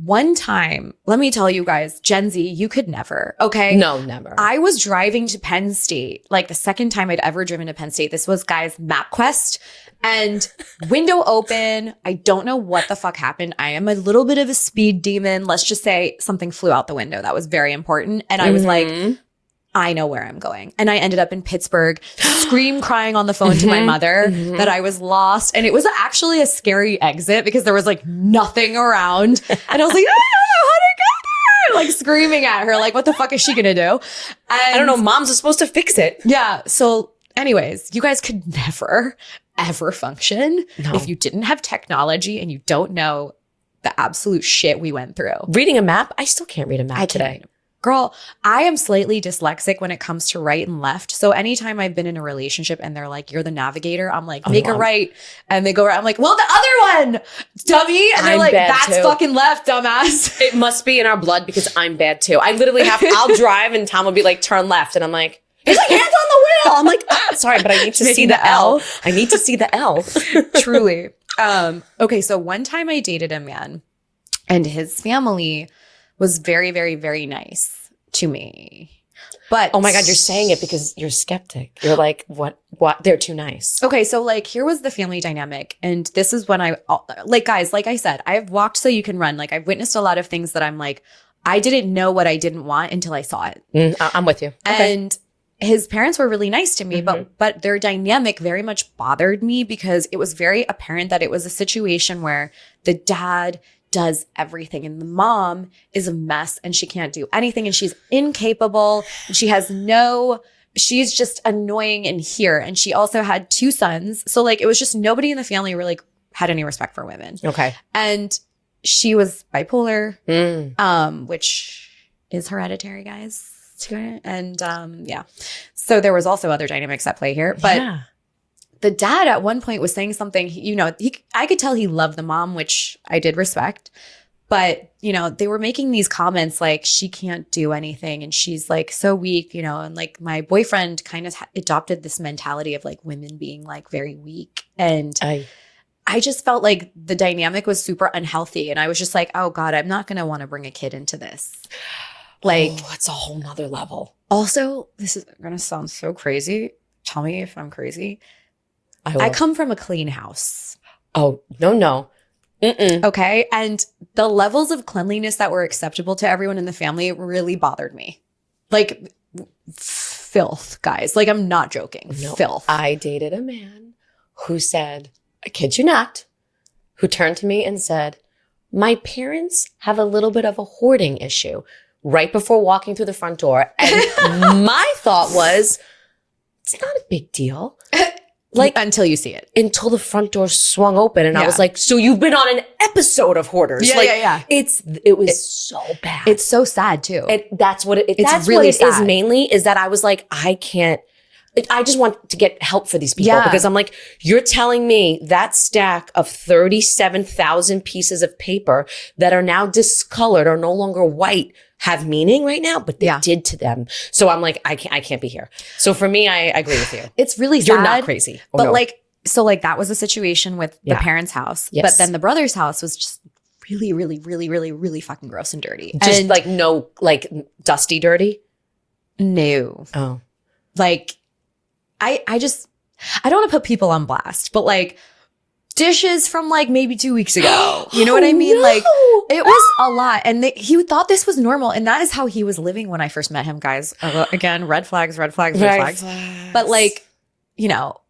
One time, let me tell you guys, Gen Z, you could never. Okay. No, never. I was driving to Penn State, like the second time I'd ever driven to Penn State. This was, guys, MapQuest and window open. I don't know what the fuck happened. I am a little bit of a speed demon. Let's just say something flew out the window. That was very important. And I was like, I know where I'm going. And I ended up in Pittsburgh, crying on the phone to my mother that I was lost. And it was actually a scary exit because there was like nothing around. And I was like, I don't know how to get there. Like screaming at her, like, what the fuck is she going to do? And I don't know. Moms are supposed to fix it. Yeah. So anyways, you guys could never, ever function if you didn't have technology and you don't know the absolute shit we went through. Reading a map? I still can't read a map today. Girl, I am slightly dyslexic when it comes to right and left. So anytime I've been in a relationship and they're like, you're the navigator, I'm like, make a right. And they go right. I'm like, well, the other one, dummy. And they're like, that's fucking left, dumbass. It must be in our blood because I'm bad too. I literally I'll drive and Tom will be like, turn left. And I'm like, he's like, hands on the wheel. I'm like, sorry, but I need to see the L. I need to see the L. Truly. Okay. So one time I dated a man and his family was very, very, very nice to me. But oh my God, you're saying it because you're skeptic. You're like, what? They're too nice. Okay, so like here was the family dynamic. And this is when like guys, like I said, I've walked so you can run. Like I've witnessed a lot of things that I'm like, I didn't know what I didn't want until I saw it. I'm with you. Okay. And his parents were really nice to me, but their dynamic very much bothered me because it was very apparent that it was a situation where the dad does everything and the mom is a mess and she can't do anything and she's incapable and she's just annoying in here. And she also had 2 sons. So like it was just nobody in the family really had any respect for women. Okay. And she was bipolar, which is hereditary, guys. And yeah. So there was also other dynamics at play here. But the dad at one point was saying something, I could tell he loved the mom, which I did respect. But, they were making these comments like she can't do anything and she's like so weak, and like my boyfriend kind of adopted this mentality of like women being like very weak. And I just felt like the dynamic was super unhealthy. And I was just like, oh God, I'm not going to want to bring a kid into this. Like, it's a whole nother level. Also, this is going to sound so crazy. Tell me if I'm crazy. I come from a clean house. Oh, no. Okay. And the levels of cleanliness that were acceptable to everyone in the family really bothered me. Like filth, guys. Like I'm not joking. No, filth. I dated a man who said, I kid you not, who turned to me and said, my parents have a little bit of a hoarding issue right before walking through the front door. And my thought was, it's not a big deal. Like, until you see it. until the front door swung open and I was like, so you've been on an episode of Hoarders. Yeah, like, yeah. It was so bad. It's so sad too. That's what that's really what it is sad. mainly, is that I was like, I just want to get help for these people because I'm like, you're telling me that stack of 37,000 pieces of paper that are now discolored or no longer white have meaning right now, but they did to them. So I'm like, I can't be here. So for me, I agree with you. It's really sad. You're not crazy. But like that was a situation with the parents' house. Yes. But then the brother's house was just really, really, really, really, really fucking gross and dirty. Just and like no, like dusty, dirty. No. Oh, Like I don't want to put people on blast, but like dishes from like maybe 2 weeks ago. You know what I mean? No. Like it was a lot. And he thought this was normal. And that is how he was living when I first met him, guys. Again, red flags, red flags, red flags. But like, you know,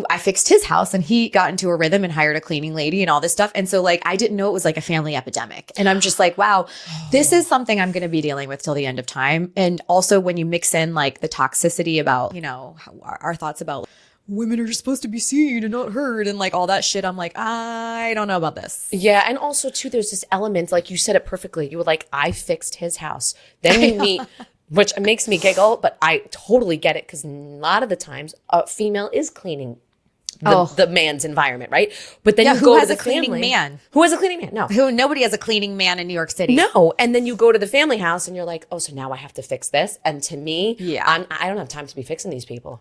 I fixed his house and he got into a rhythm and hired a cleaning lady and all this stuff. And so like, I didn't know it was like a family epidemic. And I'm just like, wow, this is something I'm going to be dealing with till the end of time. And also when you mix in like the toxicity about, you know, our thoughts about women are just supposed to be seen and not heard and like all that shit. I'm like, I don't know about this. yeah. And also too, there's this element, like you said it perfectly. You were like, I fixed his house. Then you meet, which makes me giggle, but I totally get it because a lot of the times a female is cleaning the man's environment, right? But then you go to the cleaning man? Who has a cleaning man? No. Nobody has a cleaning man in New York City. No. And then you go to the family house and you're like, oh, so now I have to fix this. And to me, I don't have time to be fixing these people.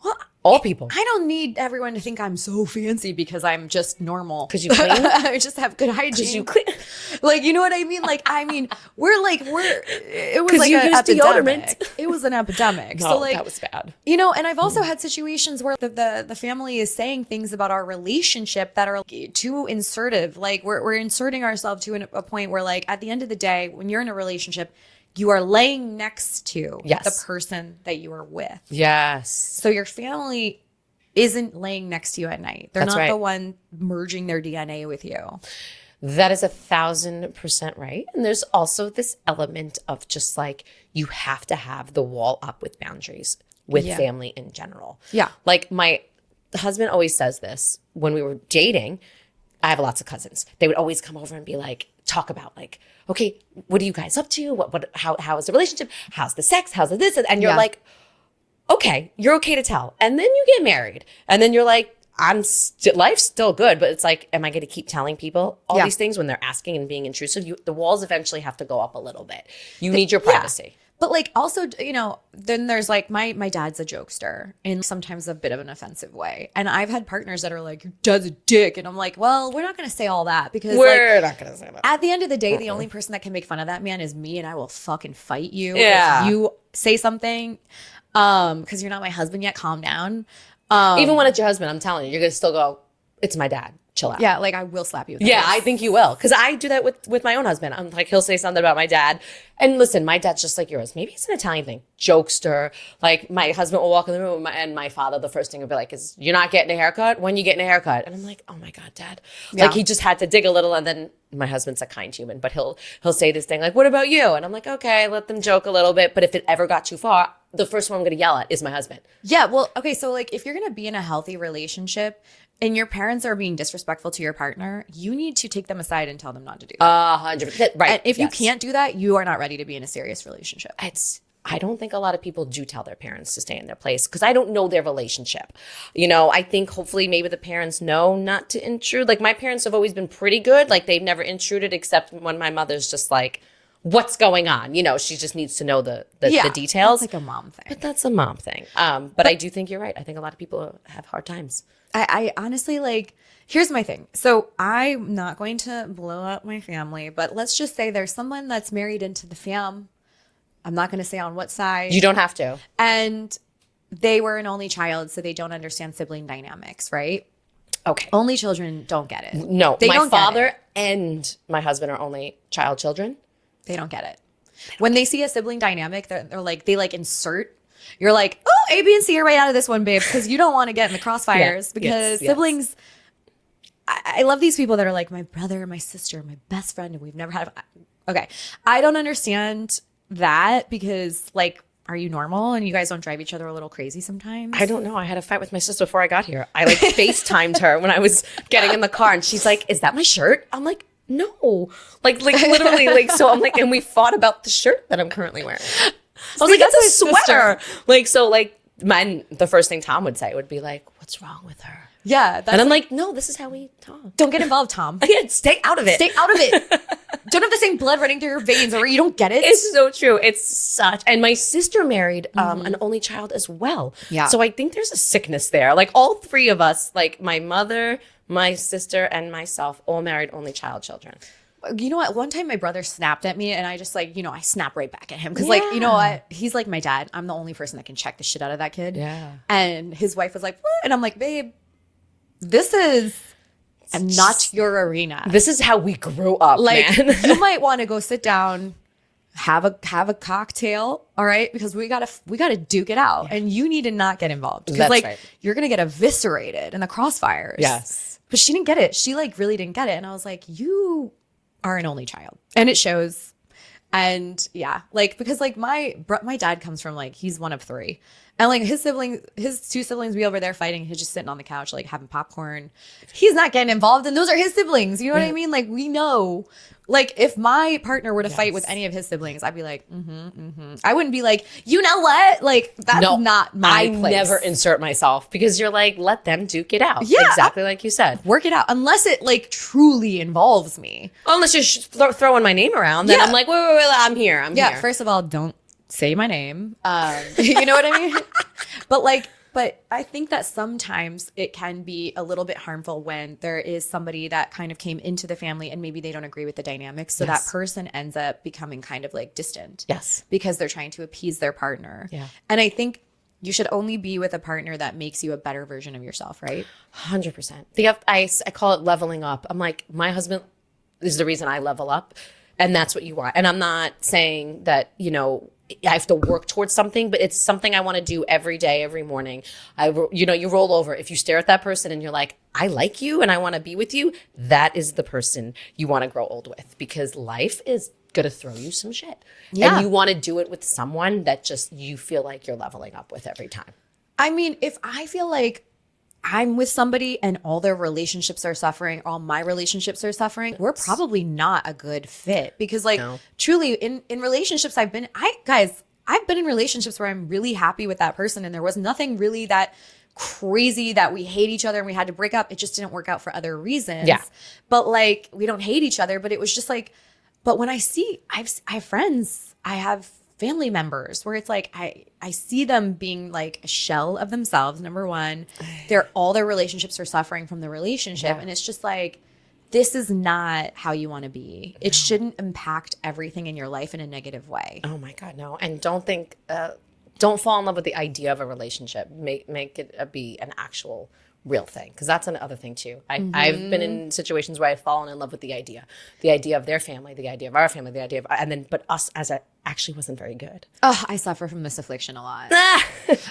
Well, all people. I don't need everyone to think I'm so fancy because I'm just normal. Because you clean? I just have good hygiene. Because you clean. Like, you know what I mean? Like, I mean, it was like you an use epidemic. deodorant. It was an epidemic. No, so like, that was bad. You know, and I've also had situations where the family is saying things about our relationship that are too insertive. Like we're inserting ourselves to a point where like at the end of the day, when you're in a relationship, you are laying next to the person that you are with. Yes. So your family isn't laying next to you at night. They're not the one merging their DNA with you. That is 1,000% right. And there's also this element of just like, you have to have the wall up with boundaries with family in general. Yeah. Like my husband always says this when we were dating. I have lots of cousins. They would always come over and be like, talk about like, okay, what are you guys up to? How is the relationship? How's the sex? How's the this? And you're like, okay, you're okay to tell. And then you get married. And then you're like, life's still good, but it's like, am I going to keep telling people all these things when they're asking and being intrusive? The walls eventually have to go up a little bit. You need your privacy. But like also, you know, then there's like my dad's a jokester in sometimes a bit of an offensive way. And I've had partners that are like, your dad's a dick. And I'm like, well, we're not going to say all that because we're not going to say that. At the end of the day, the only person that can make fun of that man is me, and I will fucking fight you if you say something. Because you're not my husband yet. Calm down. Even when it's your husband, I'm telling you, you're going to still go, it's my dad. Chill out. Yeah, like I will slap you. Yeah, I think you will. Because I do that with my own husband. I'm like, he'll say something about my dad. And listen, my dad's just like yours. Maybe it's an Italian thing. Jokester. Like my husband will walk in the room and my father, the first thing will be like, is you're not getting a haircut? When you getting a haircut? And I'm like, oh my God, Dad. Yeah. Like he just had to dig a little. And then my husband's a kind human, but he'll say this thing like, what about you? And I'm like, okay, let them joke a little bit. But if it ever got too far, the first one I'm going to yell at is my husband. Yeah, well, okay. So like if you're going to be in a healthy relationship, and your parents are being disrespectful to your partner, you need to take them aside and tell them not to do that. 100%. Right. And if you can't do that, you are not ready to be in a serious relationship. I don't think a lot of people do tell their parents to stay in their place because I don't know their relationship. You know, I think hopefully maybe the parents know not to intrude. Like my parents have always been pretty good. Like they've never intruded except when my mother's just like, what's going on? You know, she just needs to know the details. That's like a mom thing. But that's a mom thing. But I do think you're right. I think a lot of people have hard times. I honestly like, here's my thing. So I'm not going to blow up my family, but let's just say there's someone that's married into the fam. I'm not going to say on what side. You don't have to. And they were an only child, so they don't understand sibling dynamics, right? Okay. Only children don't get it. No, my father and my husband are only child children. They don't get it. When they see a sibling dynamic, they're like, they like insert. You're like, oh, A, B, and C are right out of this one, babe, because you don't want to get in the crossfires because siblings. I love these people that are like my brother, my sister, my best friend, and we've never had. Okay, I don't understand that because like are you normal and you guys don't drive each other a little crazy sometimes? I don't know. I had a fight with my sister before I got here. I like FaceTimed her when I was getting in the car, and she's like, "Is that my shirt?" I'm like, "No." Like literally, like, so I'm like, and we fought about the shirt that I'm currently wearing. I was like, "That's a sweater." Like, so like, the first thing Tom would say would be like, "What's wrong with her?" Yeah. And I'm like, "No, this is how we talk. Don't get involved, Tom. Yeah, stay out of it. Stay out of it. Don't have the same blood running through your veins or you don't get it." It's so true. It's such, and my sister married an only child as well. Yeah. So I think there's a sickness there. Like all three of us, like my mother, my sister, and myself, all married only child children. You know what? One time my brother snapped at me and I just like, I snap right back at him. Cause like, you know what? He's like my dad. I'm the only person that can check the shit out of that kid. Yeah. And his wife was like, what? And I'm like, babe, this is not your arena. This is how we grew up, Like man. you might want to go sit down, have a cocktail, all right? Because we gotta duke it out, and you need to not get involved. Because like right. you're gonna get eviscerated in the crossfires. Yes. But she didn't get it. She like really didn't get it, and I was like, you are an only child, and it shows. And yeah, like because like my dad comes from like he's one of three, and like his two siblings be over there fighting. He's just sitting on the couch like having popcorn. He's not getting involved, and those are his siblings. You know what I mean? Like we know. Like if my partner were to fight with any of his siblings, I'd be like, I wouldn't be like, you know what? Like that's not my place. I never insert myself because you're like, let them duke it out. Yeah. Exactly like you said. Work it out. Unless it like truly involves me. Unless you're throwing my name around, then I'm like, wait, I'm here. I'm here. First of all, don't say my name. You know what I mean? But I think that sometimes it can be a little bit harmful when there is somebody that kind of came into the family and maybe they don't agree with the dynamics. So that person ends up becoming kind of like distant. Yes. Because they're trying to appease their partner. Yeah. And I think you should only be with a partner that makes you a better version of yourself, right? 100%. I call it leveling up. I'm like, my husband is the reason I level up, and that's what you want. And I'm not saying that, I have to work towards something, but it's something I want to do every day, every morning. You roll over. If you stare at that person and you're like, I like you and I want to be with you, that is the person you want to grow old with, because life is going to throw you some shit. Yeah. And you want to do it with someone that just you feel like you're leveling up with every time. I mean, if I feel like I'm with somebody and all their relationships are suffering, all my relationships are suffering, we're probably not a good fit. Because truly in relationships I've been in relationships where I'm really happy with that person and there was nothing really that crazy that we hate each other and we had to break up. It just didn't work out for other reasons. Yeah. But like we don't hate each other, but it was just like, but when I have friends, I have family members where it's like I see them being like a shell of themselves. Number one, all their relationships are suffering from the relationship, and it's just like this is not how you want to be. It shouldn't impact everything in your life in a negative way. Oh my God, no! And don't fall in love with the idea of a relationship. Make it be an actual real thing, because that's another thing too. I've been in situations where I've fallen in love with the idea of their family, the idea of our family, the idea of, but us as actually wasn't very good. Oh, I suffer from this affliction a lot.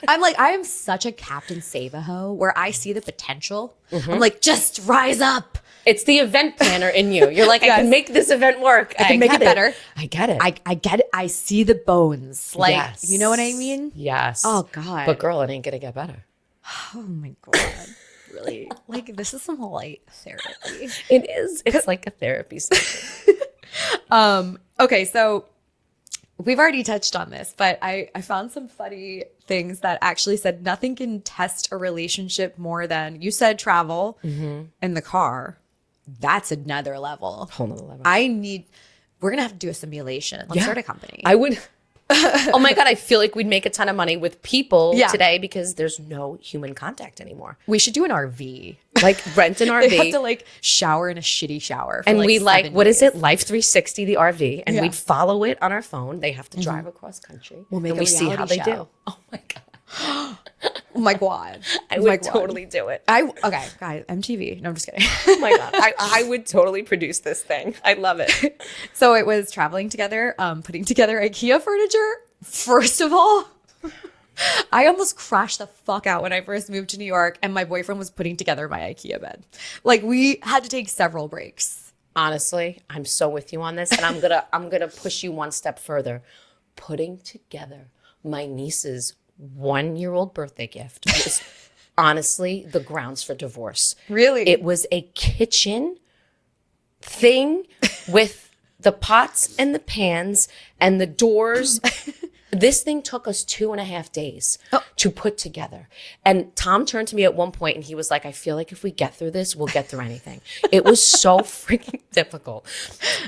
I'm like, I am such a Captain Save-A-Ho where I see the potential. I'm like, just rise up. It's the event planner in you. You're like, I can make this event work. I can make it better. I get it. I get it. I see the bones. Like, yes. You know what I mean? Yes. Oh God. But girl, it ain't gonna get better. Oh my God. Really? Like, this is some light therapy. It is. It's like a therapy session. Okay, so we've already touched on this, but I found some funny things that actually said nothing can test a relationship more than, you said travel in the car. That's another level. Whole nother level. We're going to have to do a simulation. Let's start a company. I would. Oh my God, I feel like we'd make a ton of money with people today because there's no human contact anymore. We should do an RV. Like rent an RV. They have to like shower in a shitty shower. And we what is days. it? Life 360, the RV. And we'd follow it on our phone. They have to drive across country. We'll make and we see how they do. Oh my God. Oh my God. I would totally do it. Okay, guys, MTV. No, I'm just kidding. Oh my God. I would totally produce this thing. I love it. So it was traveling together, putting together IKEA furniture. First of all, I almost crashed the fuck out when I first moved to New York and my boyfriend was putting together my IKEA bed. Like we had to take several breaks. Honestly, I'm so with you on this, and I'm gonna push you one step further. Putting together My niece's 1-year-old birthday gift was honestly the grounds for divorce. Really? It was a kitchen thing with the pots and the pans and the doors. This thing took us 2.5 days to put together. And Tom turned to me at one point and he was like, I feel like if we get through this, we'll get through anything. It was so freaking difficult.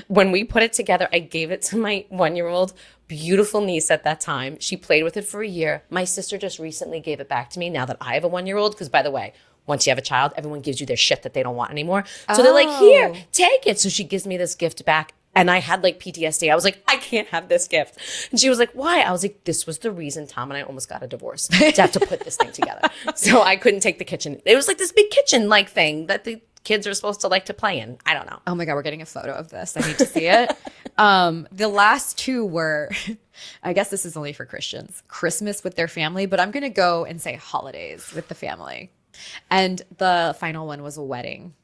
When we put it together, I gave it to my 1-year-old beautiful niece at that time. She played with it for a year. My sister just recently gave it back to me now that I have a 1-year-old. Because by the way, once you have a child, everyone gives you their shit that they don't want anymore. So they're like, here, take it. So she gives me this gift back. And I had like PTSD. I was like, I can't have this gift. And she was like, why? I was like, this was the reason Tom and I almost got a divorce, to have to put this thing together. So I couldn't take the kitchen. It was like this big kitchen like thing that the kids are supposed to like to play in. I don't know. Oh my God, we're getting a photo of this. I need to see it. The last two were, I guess this is only for Christians, Christmas with their family, but I'm going to go and say holidays with the family. And the final one was a wedding.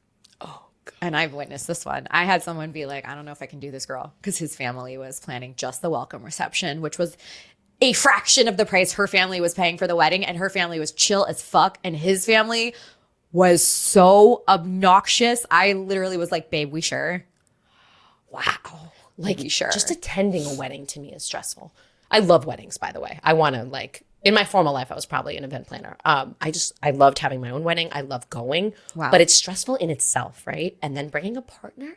And I've witnessed this one. I had someone be like, I don't know if I can do this, girl, because his family was planning just the welcome reception, which was a fraction of the price her family was paying for the wedding. And her family was chill as fuck. And his family was so obnoxious. I literally was like, babe, we sure? Wow. Like, we sure? Just attending a wedding to me is stressful. I love weddings, by the way. I want to like... In my formal life, I was probably an event planner. I loved having my own wedding. I love going, but it's stressful in itself, right? And then bringing a partner,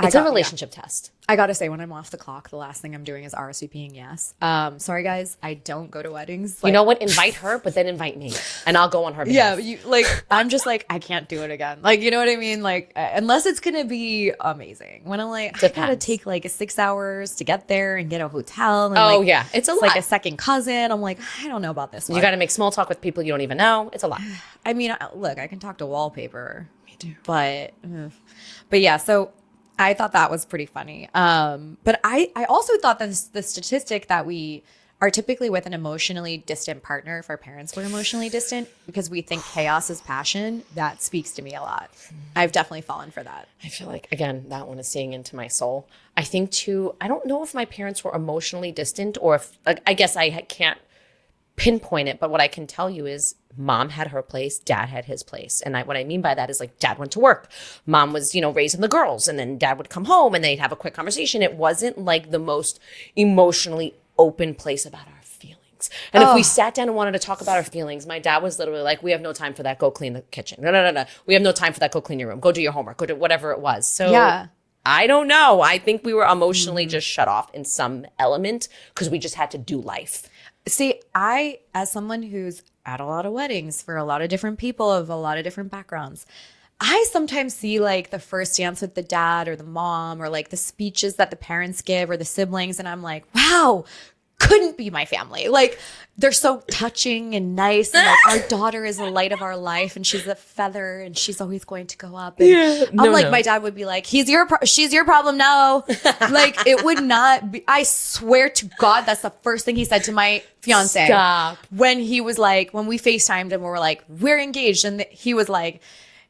it's a relationship test. I got to say, when I'm off the clock, the last thing I'm doing is RSVPing yes. Sorry, guys. I don't go to weddings. You know what? Invite her, but then invite me. And I'll go on her behalf. Yeah, I'm just like, I can't do it again. Like, you know what I mean? Like, unless it's going to be amazing. When I'm like, I got to take like 6 hours to get there and get a hotel. And yeah. It's lot. Like a second cousin. I'm like, I don't know about this one. You got to make small talk with people you don't even know. It's a lot. I mean, look, I can talk to wallpaper. Me too. But yeah, so... I thought that was pretty funny. But I also thought that the statistic that we are typically with an emotionally distant partner, if our parents were emotionally distant, because we think chaos is passion, that speaks to me a lot. I've definitely fallen for that. I feel like, again, that one is seeing into my soul. I think too, I don't know if my parents were emotionally distant or if, like, I guess I can't pinpoint it, but what I can tell you is mom had her place, dad had his place. And what I mean by that is like dad went to work. Mom was, raising the girls and then dad would come home and they'd have a quick conversation. It wasn't like the most emotionally open place about our feelings. And if we sat down and wanted to talk about our feelings, my dad was literally like, we have no time for that. Go clean the kitchen. No. We have no time for that. Go clean your room. Go do your homework. Go do whatever it was. So yeah. I don't know. I think we were emotionally just shut off in some element because we just had to do life. See, I, as someone who's at a lot of weddings for a lot of different people of a lot of different backgrounds, I sometimes see like the first dance with the dad or the mom or like the speeches that the parents give or the siblings. And I'm like, wow, couldn't be my family. Like they're so touching and nice. And like our daughter is the light of our life and she's a feather and she's always going to go up. And my dad would be like, she's your problem now. Like it would not be, I swear to God, that's the first thing he said to my fiance. Stop. When he was like, when we FaceTimed and we were like, we're engaged. And he was like,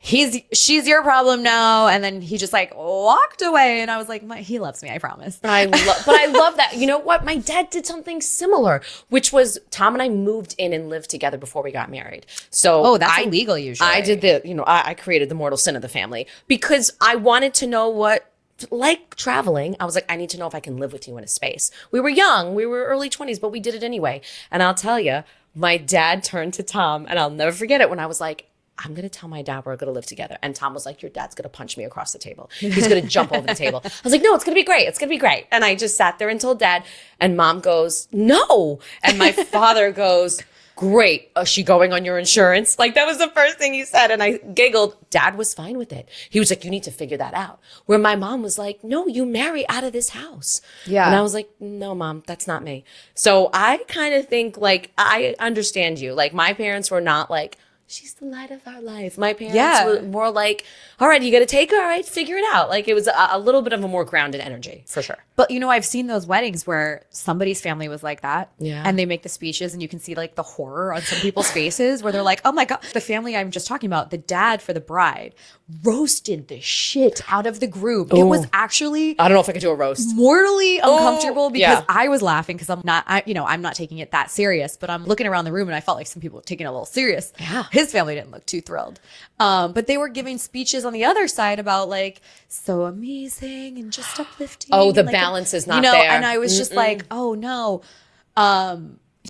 she's your problem now. And then he just like walked away. And I was like, he loves me, I promise. But I love that. You know what? My dad did something similar, which was Tom and I moved in and lived together before we got married. So that's illegal usually. I did I created the mortal sin of the family because I wanted to know what, like traveling, I was like, I need to know if I can live with you in a space. We were young, we were early 20s, but we did it anyway. And I'll tell you, my dad turned to Tom and I'll never forget it when I was like, I'm going to tell my dad we're going to live together. And Tom was like, your dad's going to punch me across the table. He's going to jump over the table. I was like, no, it's going to be great. It's going to be great. And I just sat there and told dad and mom goes, no. And my father goes, great. Is she going on your insurance? Like that was the first thing he said. And I giggled. Dad was fine with it. He was like, you need to figure that out. Where my mom was like, no, you marry out of this house. Yeah. And I was like, no, mom, that's not me. So I kind of think like, I understand you. Like my parents were not like, she's the light of our life. My parents Yeah. were more like, all right, you got to take her. All right, figure it out. Like it was a little bit of a more grounded energy for sure. But I've seen those weddings where somebody's family was like that. Yeah. And they make the speeches and you can see like the horror on some people's faces where they're like, oh my God. The family I'm just talking about, the dad for the bride roasted the shit out of the groom. It was actually I don't know if I could do a roast. mortally uncomfortable because yeah. I was laughing because I'm not taking it that serious, but I'm looking around the room and I felt like some people were taking it a little serious. Yeah. His family didn't look too thrilled. But they were giving speeches on the other side about like, so amazing and just uplifting. Oh, the and, like, balance is not there. And I was just like, oh no.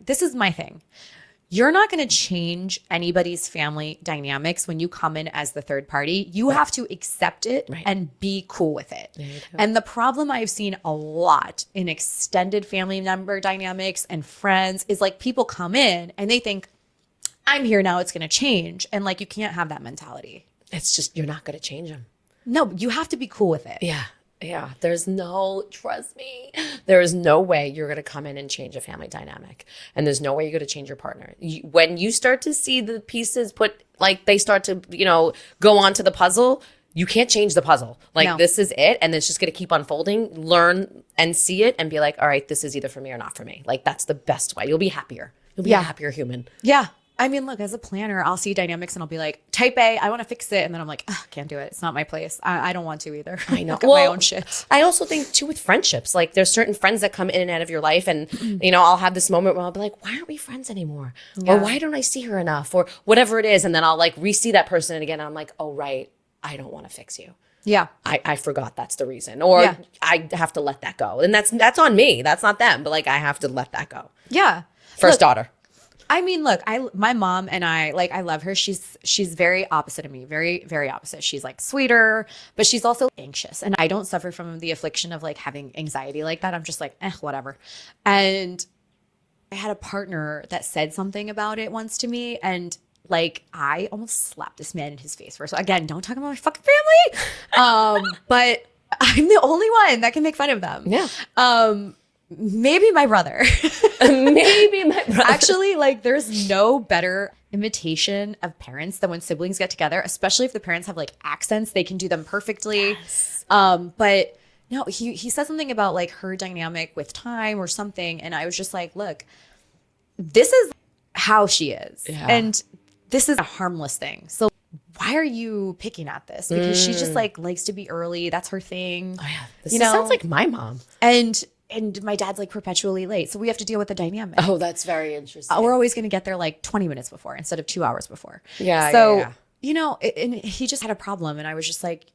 This is my thing. You're not going to change anybody's family dynamics when you come in as the third party. You have to accept it and be cool with it. And the problem I've seen a lot in extended family member dynamics and friends is like people come in and they think, I'm here now, it's going to change. And like, you can't have that mentality. It's just, you're not going to change them. No, you have to be cool with it. Yeah. Yeah. Trust me, there is no way you're going to come in and change a family dynamic. And there's no way you're going to change your partner. When you start to see the pieces they start to, go onto the puzzle, you can't change the puzzle. Like No. this is it. And it's just going to keep unfolding, learn and see it and be like, all right, this is either for me or not for me. Like that's the best way. You'll be happier. You'll be a happier human. Yeah. I mean, look, as a planner, I'll see dynamics and I'll be like, type A, I want to fix it. And then I'm like, can't do it. It's not my place. I don't want to either. I know. I've got my own shit. I also think too with friendships, like there's certain friends that come in and out of your life and, I'll have this moment where I'll be like, why aren't we friends anymore? Or why don't I see her enough? Or whatever it is. And then I'll like re-see that person again. And I'm like, oh, right. I don't want to fix you. Yeah. I forgot that's the reason. Or I have to let that go. And that's on me. That's not them. But like I have to let that go. Yeah. First daughter. I mean, look, my mom and I love her. She's very opposite of me, very, very opposite. She's like sweeter, but she's also anxious. And I don't suffer from the affliction of like having anxiety like that. I'm just like, whatever. And I had a partner that said something about it once to me. And like, I almost slapped this man in his face first. So again, don't talk about my fucking family. But I'm the only one that can make fun of them. Yeah. Maybe my brother. Actually, like there's no better imitation of parents than when siblings get together, especially if the parents have like accents, they can do them perfectly. Yes. But no, he said something about like her dynamic with time or something. And I was just like, look, this is how she is. Yeah. And this is a harmless thing. So why are you picking at this? Because she just like likes to be early. That's her thing. Oh yeah. This sounds like my mom. And my dad's like perpetually late. So we have to deal with the dynamic. Oh, that's very interesting. We're always going to get there like 20 minutes before instead of 2 hours before. Yeah. So, and he just had a problem. And I was just like,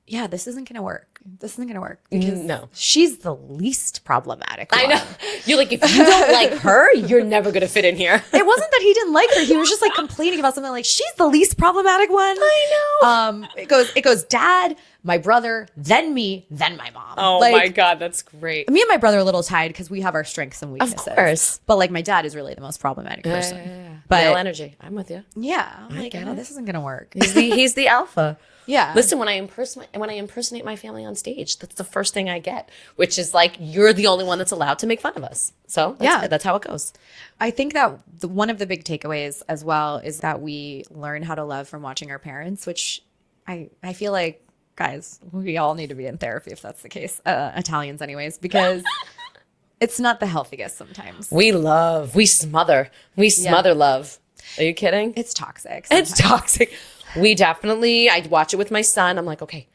yeah, this isn't going to work. This isn't going to work because she's the least problematic one. I know. You're like, if you don't like her, you're never going to fit in here. It wasn't that he didn't like her. He was just like complaining about something like, she's the least problematic one. I know. It goes dad, my brother, then me, then my mom. Oh like, my God, that's great. Me and my brother are a little tied because we have our strengths and weaknesses. Of course. But like my dad is really the most problematic person. Yeah. But male energy. I'm with you. Yeah. I'm like, this isn't going to work. He's the alpha. Yeah. Listen, when I impersonate my family on stage, that's the first thing I get, which is like, you're the only one that's allowed to make fun of us. So that's how it goes. I think that one of the big takeaways as well is that we learn how to love from watching our parents, which I feel like, guys, we all need to be in therapy if that's the case. Italians anyways, because it's not the healthiest sometimes. We smother love. Are you kidding? It's toxic. It's toxic. I watch it with my son. I'm like, okay,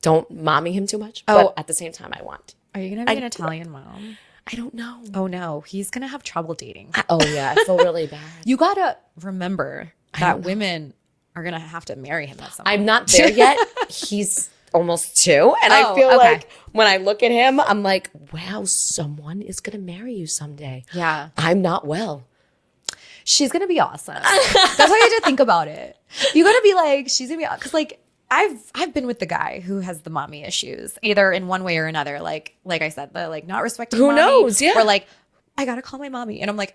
don't mommy him too much. But at the same time, I want. Are you going to be an Italian mom? I don't know. Oh no, he's going to have trouble dating. I feel really bad. You got to remember that women are going to have to marry him at some point. I'm not there yet. He's almost 2. And I feel like when I look at him, I'm like, wow, someone is going to marry you someday. Yeah. I'm not well. She's going to be awesome. That's how you have to think about it. You got to be like, she's going to be awesome. Because like, I've been with the guy who has the mommy issues, either in one way or another. Like I said, the like not respecting who mommy, knows? Yeah. Or like, I got to call my mommy. And I'm like,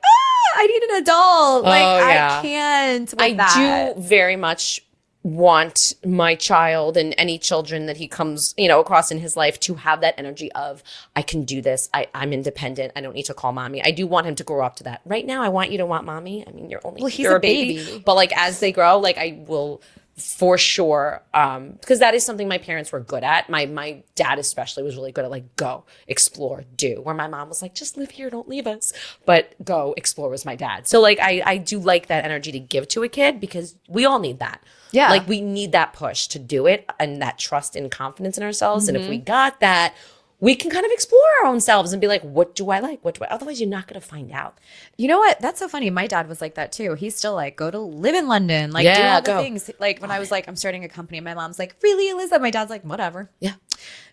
I need an adult. Like, I can't with that. I do very much want my child and any children that he comes, across in his life to have that energy of, I can do this. I'm independent. I don't need to call mommy. I do want him to grow up to that. Right now, I want you to want mommy. I mean, you're a baby. But like as they grow, like I will for sure, because that is something my parents were good at. My dad especially was really good at like, go, explore, do. Where my mom was like, just live here, don't leave us. But go, explore was my dad. So like I do like that energy to give to a kid because we all need that. Yeah. Like we need that push to do it and that trust and confidence in ourselves. And if we got that, we can kind of explore our own selves and be like, what do I like? Otherwise you're not going to find out. You know what? That's so funny. My dad was like that too. He's still like, go to live in London. Like do all the things. Like when I was like, I'm starting a company, my mom's like, really, Alyssa? My dad's like, whatever. Yeah.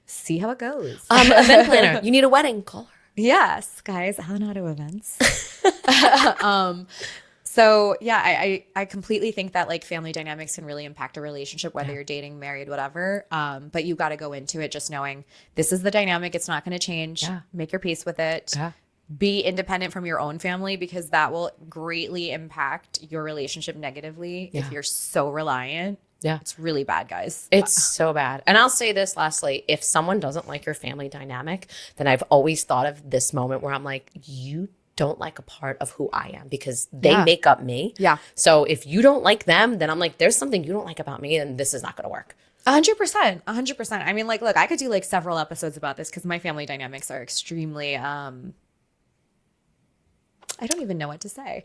See how it goes. Event planner. You need a wedding. Call her. Yes, guys. Helen Auto Events. So yeah, I completely think that like family dynamics can really impact a relationship, whether you're dating, married, whatever. But you got to go into it just knowing this is the dynamic. It's not going to change. Yeah. Make your peace with it. Yeah. Be independent from your own family because that will greatly impact your relationship negatively if you're so reliant. Yeah. It's really bad, guys. It's so bad. And I'll say this lastly, if someone doesn't like your family dynamic, then I've always thought of this moment where I'm like, you don't like a part of who I am because they make up me. Yeah. So if you don't like them, then I'm like, there's something you don't like about me and this is not going to work. 100%. 100%. I mean, like, look, I could do like several episodes about this because my family dynamics are extremely, I don't even know what to say.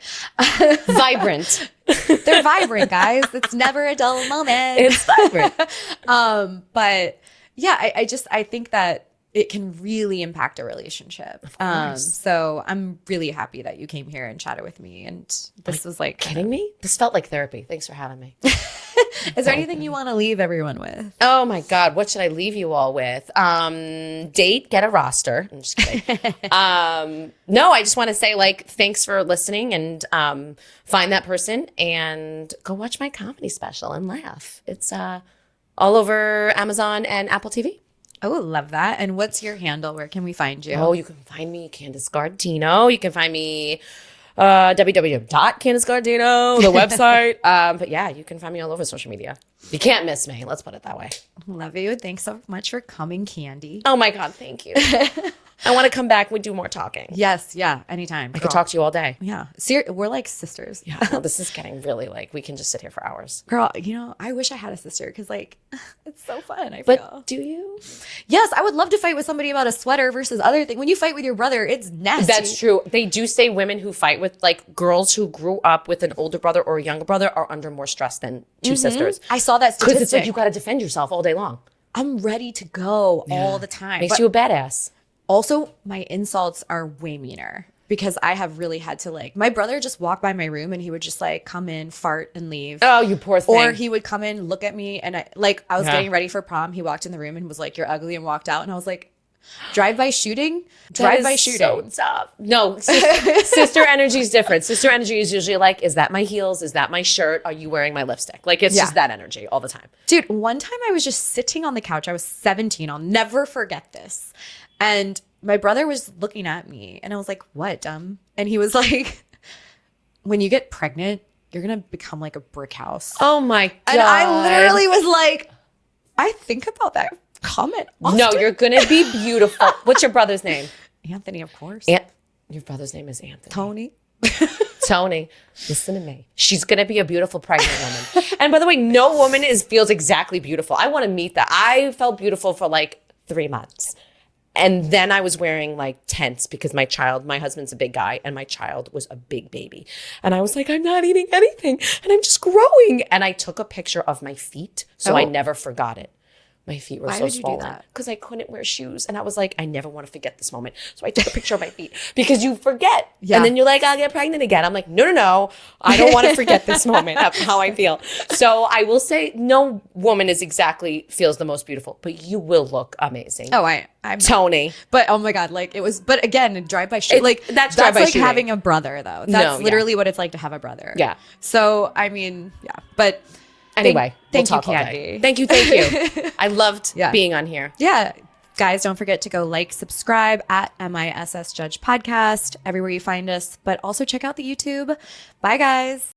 Vibrant. They're vibrant, guys. It's never a dull moment. It's vibrant. But yeah, I think that it can really impact a relationship. So I'm really happy that you came here and chatted with me. And this was like... Kidding me? This felt like therapy. Thanks for having me. Is there anything you want to leave everyone with? Oh my God. What should I leave you all with? Date, get a roster. I'm just kidding. No, I just want to say like, thanks for listening and find that person and go watch my comedy special and laugh. It's all over Amazon and Apple TV. Oh, love that. And what's your handle? Where can we find you? Oh, you can find me Candice Guardino. You can find me www.CandiceGuardino, the website. But yeah, you can find me all over social media. You can't miss me. Let's put it that way. Love you. Thanks so much for coming, Candy. Oh my God, thank you. I want to come back. We do more talking. Yes. Yeah. Anytime. I could talk to you all day. Yeah. We're like sisters. Yeah. Well, this is getting really like, we can just sit here for hours. Girl, I wish I had a sister because like, it's so fun. I feel. But do you? Yes. I would love to fight with somebody about a sweater versus other thing. When you fight with your brother, it's nasty. That's true. They do say women who fight with like girls who grew up with an older brother or a younger brother are under more stress than two sisters. I saw that statistic. Because it's like you got to defend yourself all day long. I'm ready to go all the time. Makes you a badass. Also, my insults are way meaner because I have really had to like, my brother just walked by my room and he would just like come in, fart and leave. Oh, you poor thing. Or he would come in, look at me and I was getting ready for prom. He walked in the room and was like, you're ugly and walked out. And I was like, drive-by shooting? Drive-by shooting. So tough. No, sister energy is different. Sister energy is usually like, is that my heels? Is that my shirt? Are you wearing my lipstick? Like it's just that energy all the time. Dude, one time I was just sitting on the couch. I was 17. I'll never forget this. And my brother was looking at me and I was like, what, dumb? And he was like, when you get pregnant, you're going to become like a brick house. Oh my God. And I literally was like, I think about that comment often. No, you're going to be beautiful. What's your brother's name? Anthony, of course. Your brother's name is Anthony. Tony. Tony, listen to me. She's going to be a beautiful pregnant woman. And by the way, no woman feels exactly beautiful. I want to meet that. I felt beautiful for like 3 months. And then I was wearing like tents because my husband's a big guy and my child was a big baby. And I was like, I'm not eating anything and I'm just growing. And I took a picture of my feet. So I never forgot it. My feet were so swollen because I couldn't wear shoes. And I was like, I never want to forget this moment. So I took a picture of my feet because you forget. Yeah. And then you're like, I'll get pregnant again. I'm like, no. I don't want to forget this moment of how I feel. So I will say no woman feels the most beautiful, but you will look amazing. Oh, I'm Tony. But oh my God, like it was, but again, drive-by shooting. Like that's like shooting. Having a brother though. That's literally what it's like to have a brother. Yeah. So, I mean, yeah, but anyway, thank you, Candy. Thank you. I loved being on here. Yeah. Guys, don't forget to go subscribe at MissJudged Podcast, everywhere you find us, but also check out the YouTube. Bye, guys.